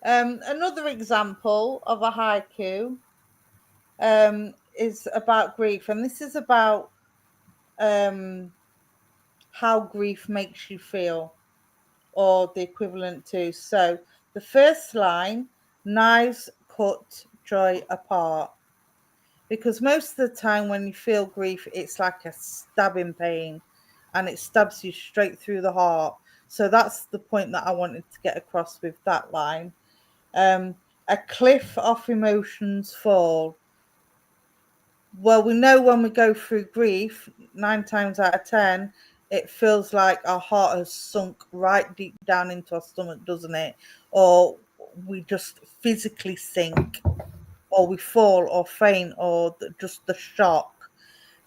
Another example of a haiku is about grief, and this is about um, how grief makes you feel, or the equivalent to. So, the first line: knives cut joy apart. Because most of the time, when you feel grief, it's like a stabbing pain and it stabs you straight through the heart. So, that's the point that I wanted to get across with that line. Um, a cliff off emotions fall. Well, we know when we go through grief, 9 times out of 10, it feels like our heart has sunk right deep down into our stomach, doesn't it? Or we just physically sink, or we fall, or faint, or just the shock.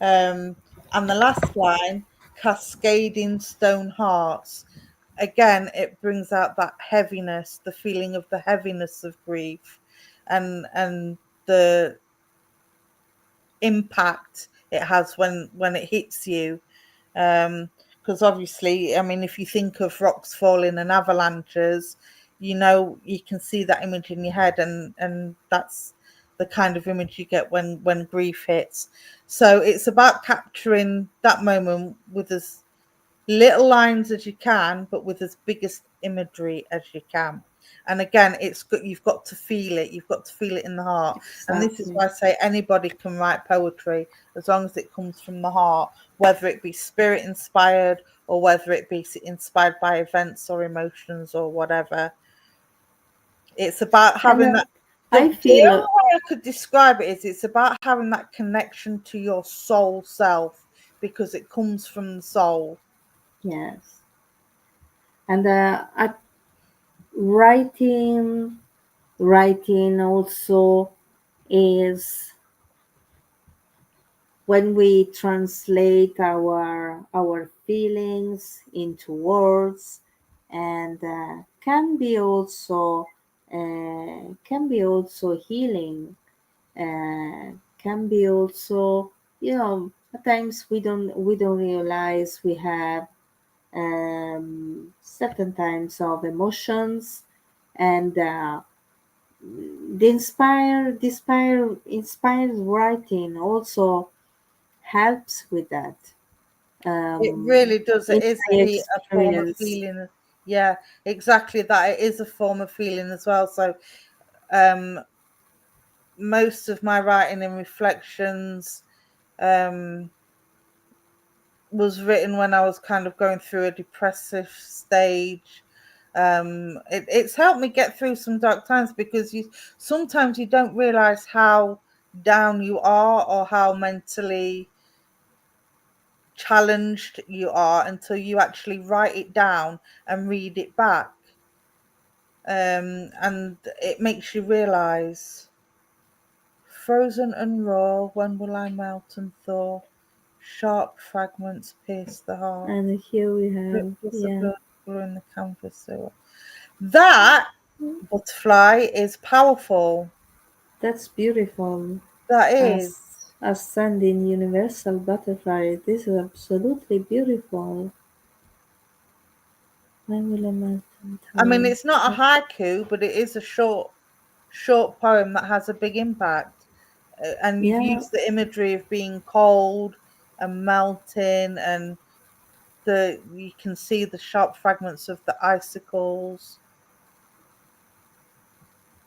Um, and the last line, cascading stone hearts. Again, it brings out that heaviness, the feeling of the heaviness of grief, and the impact it has when it hits you. Because obviously, I mean, if you think of rocks falling and avalanches, you can see that image in your head, and the kind of image you get when grief hits. So it's about capturing that moment with as little lines as you can, but with as biggest imagery as you can. And again, it's good. You've got to feel it. You've got to feel it in the heart. And this is Exactly. why I say anybody can write poetry as long as it comes from the heart, whether it be spirit inspired or whether it be inspired by events or emotions or whatever. It's about And having that. I The only feel, way I could describe it is it's about having that connection to your soul self because it comes from the soul. yes. And writing, writing also is when we translate our feelings into words, and can be also healing, can be also, at times we don't realize we have certain types of emotions, and the inspired writing also helps with that. It um, really does. It in is my a form of experience. feeling. Yeah, exactly that. It is a form of feeling as well. So, um, most of my writing and reflections, um, was written when I was kind of going through a depressive stage. It's helped me get through some dark times because you sometimes you don't realize how down you are or how mentally challenged you are until you actually write it down and read it back. And it makes you realize frozen and raw, when will I melt and thaw? Sharp fragments pierce the heart, And here we have, ripples of yeah, blood blowing the canvas. So that butterfly is powerful. that's beautiful. That is. As sending universal butterfly, this is absolutely beautiful. When will a mountain I mean, tall? it's not a haiku, but it is a short poem that has a big impact. And you've Yeah, used the imagery of being cold and melting, and the you can see the sharp fragments of the icicles,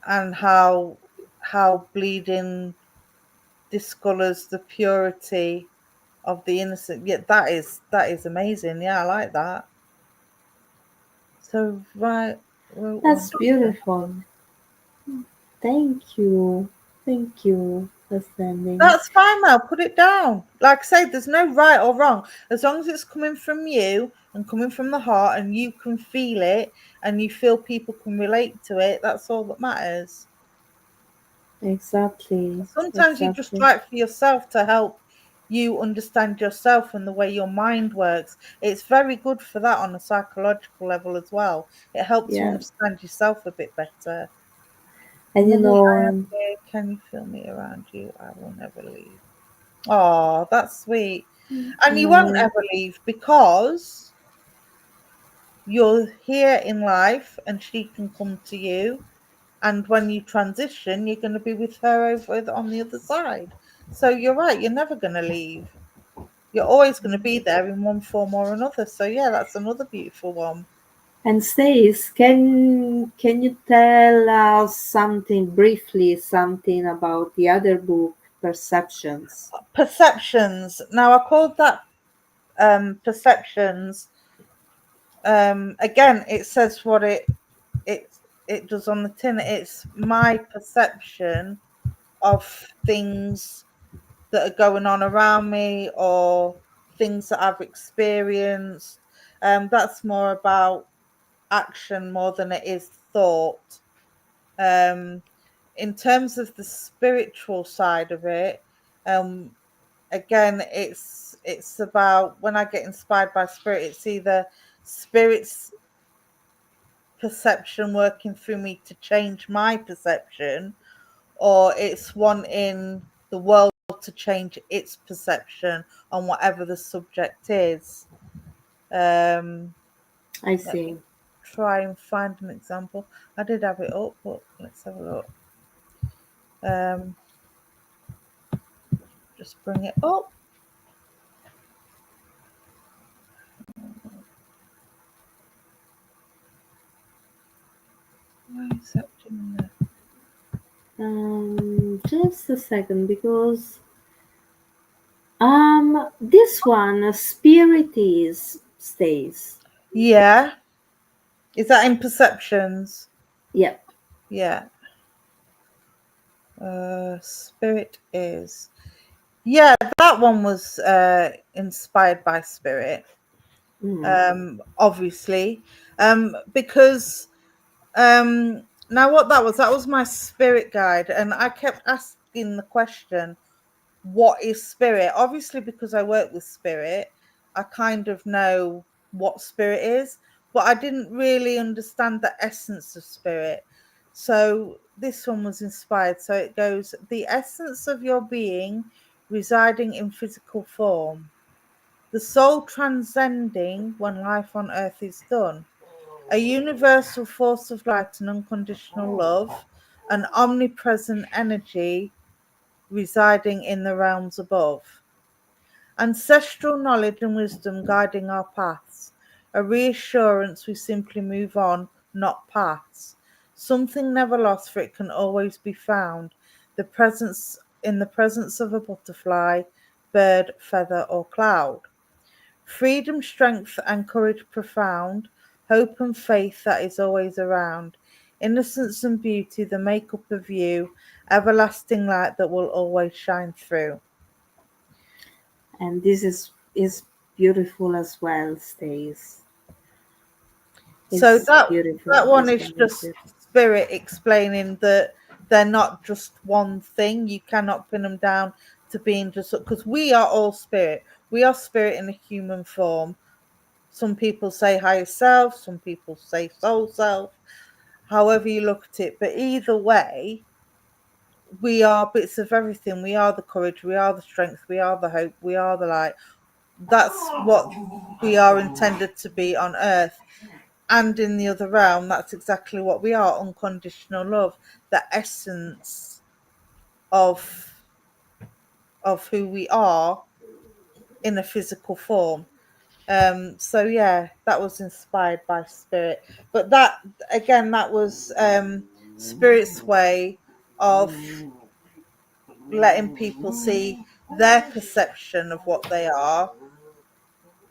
and how bleeding discolors the purity of the innocent. Yeah, that is amazing. Yeah, I like that. So right, wrote one. that's beautiful. Thank you. Thank you for sending. That's fine, Mel. Put it down. Like I say, there's no right or wrong. As long as it's coming from you and coming from the heart and you can feel it and you feel people can relate to it, that's all that matters. Exactly. Sometimes you just Exactly. write for yourself to help you understand yourself and the way your mind works. It's very good for that on a psychological level as well. It helps you Yeah. understand yourself a bit better. And Money I am here, can you feel me around you? I will never leave. Oh, that's sweet. And you won't my ever leave because you're here in life and she can come to you. And when you transition, you're going to be with her over on the other side. So you're right, you're never going to leave. You're always going to be there in one form or another. So, yeah, that's another beautiful one. And Stace, can you tell us something briefly, something about the other book, Perceptions? Perceptions. Now, I called that perceptions. Again, it says what it it does on the tin. It's my perception of things that are going on around me or things that I've experienced. That's more about action more than it is thought. Um, in terms of the spiritual side of it, um, again, it's about when I get inspired by spirit, it's either spirits perception working through me to change my perception, or it's wanting the world to change its perception on whatever the subject is. Um, I Let me see. try and find an example. I did have it up, but let's have a look. just bring it up. Why is that doing that? Just a second, because this one, spirit is stays. Yeah. Is that in perceptions? Yep. Yeah. Spirit is. Yeah, that one was inspired by spirit. Mm. Obviously. Because now what that was my spirit guide, and I kept asking the question, what is spirit? Obviously, because I work with spirit, I kind of know what spirit is, but I didn't really understand the essence of spirit. So this one was inspired. So it goes, the essence of your being residing in physical form, the soul transcending when life on earth is done, a universal force of light and unconditional love, an omnipresent energy residing in the realms above. Ancestral knowledge and wisdom guiding our paths, a reassurance we simply move on, not paths. Something never lost, for it can always be found. The presence in the presence of a butterfly, bird, feather, or cloud. Freedom, strength, and courage profound, hope and faith that is always around. Innocence and beauty, the makeup of you, everlasting light that will always shine through. And this is beautiful as well, stays. So It's that beautiful. that one This is one is just beautiful. spirit explaining that they're not just one thing. You cannot pin them down to being just, because we are all spirit. We are spirit in a human form. Some people say higher self, some people say soul self, however you look at it. But either way, we are bits of everything. We are the courage, we are the strength, we are the hope, we are the light. That's what we are intended to be on earth. And in the other realm, that's exactly what we are, unconditional love, the essence of who we are in a physical form. So yeah, that was inspired by spirit. But that again, that was spirit's way of letting people see their perception of what they are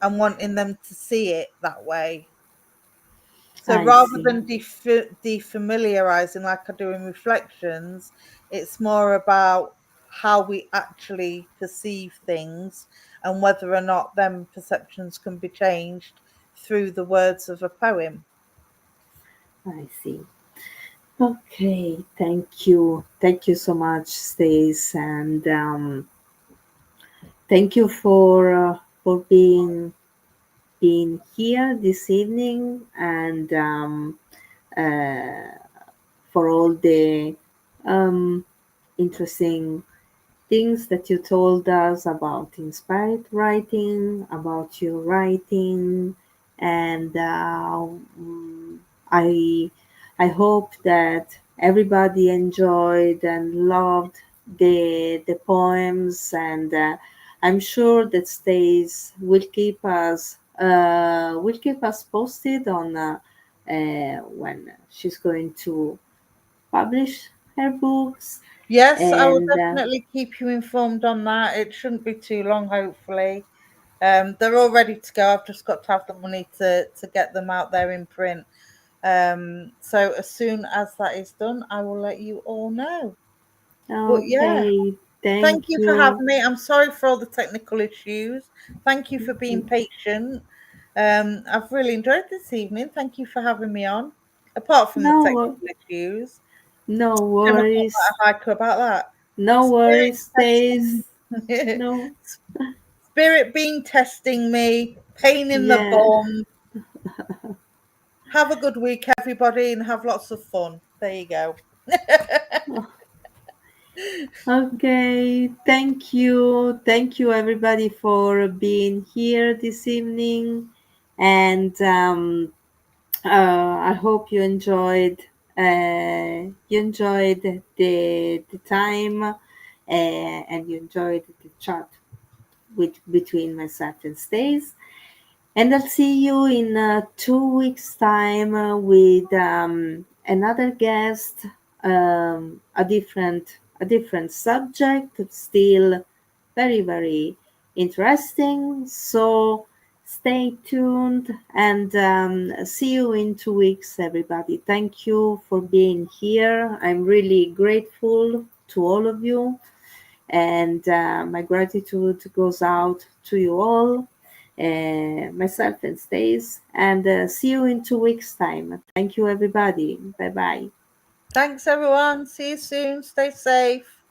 and wanting them to see it that way. So I rather see. than defamiliarizing like I do in reflections, it's more about how we actually perceive things and whether or not them perceptions can be changed through the words of a poem. I see. Okay, thank you. Thank you so much, Stace, and thank you for being here this evening, and uh, for all the um, interesting things that you told us about inspired writing, about your writing, and I I hope that everybody enjoyed and loved the poems, and I'm sure that Stace will keep us posted on when she's going to publish her books, Yes, I will and definitely keep you informed on that. It shouldn't be too long, hopefully. They're all ready to go. I've just got to have the money to get them out there in print. So as soon as that is done, I will let you all know. But yeah, okay, thank thank you for you. having me. I'm sorry for all the technical issues. Thank you for being patient. I've really enjoyed this evening. Thank you for having me on. Apart from the No, technical issues, no never thought worries. that I'd haiku about that. No Spirit worries, testing, Stace. No, spirit being testing me, pain in the yeah. bum. Have a good week, everybody, and have lots of fun. There you go. Okay, thank you. Thank you, everybody, for being here this evening. And I hope you enjoyed the time. and you enjoyed the chat between myself and Stace. And I'll see you in 2 weeks' time with another guest, a different subject, still very very interesting. So stay tuned and see you in 2 weeks, everybody. Thank you for being here. I'm really grateful to all of you, and my gratitude goes out to you all, myself and Stace, and see you in 2 weeks' time. Thank you, everybody. Bye bye. Thanks, everyone. See you soon. Stay safe.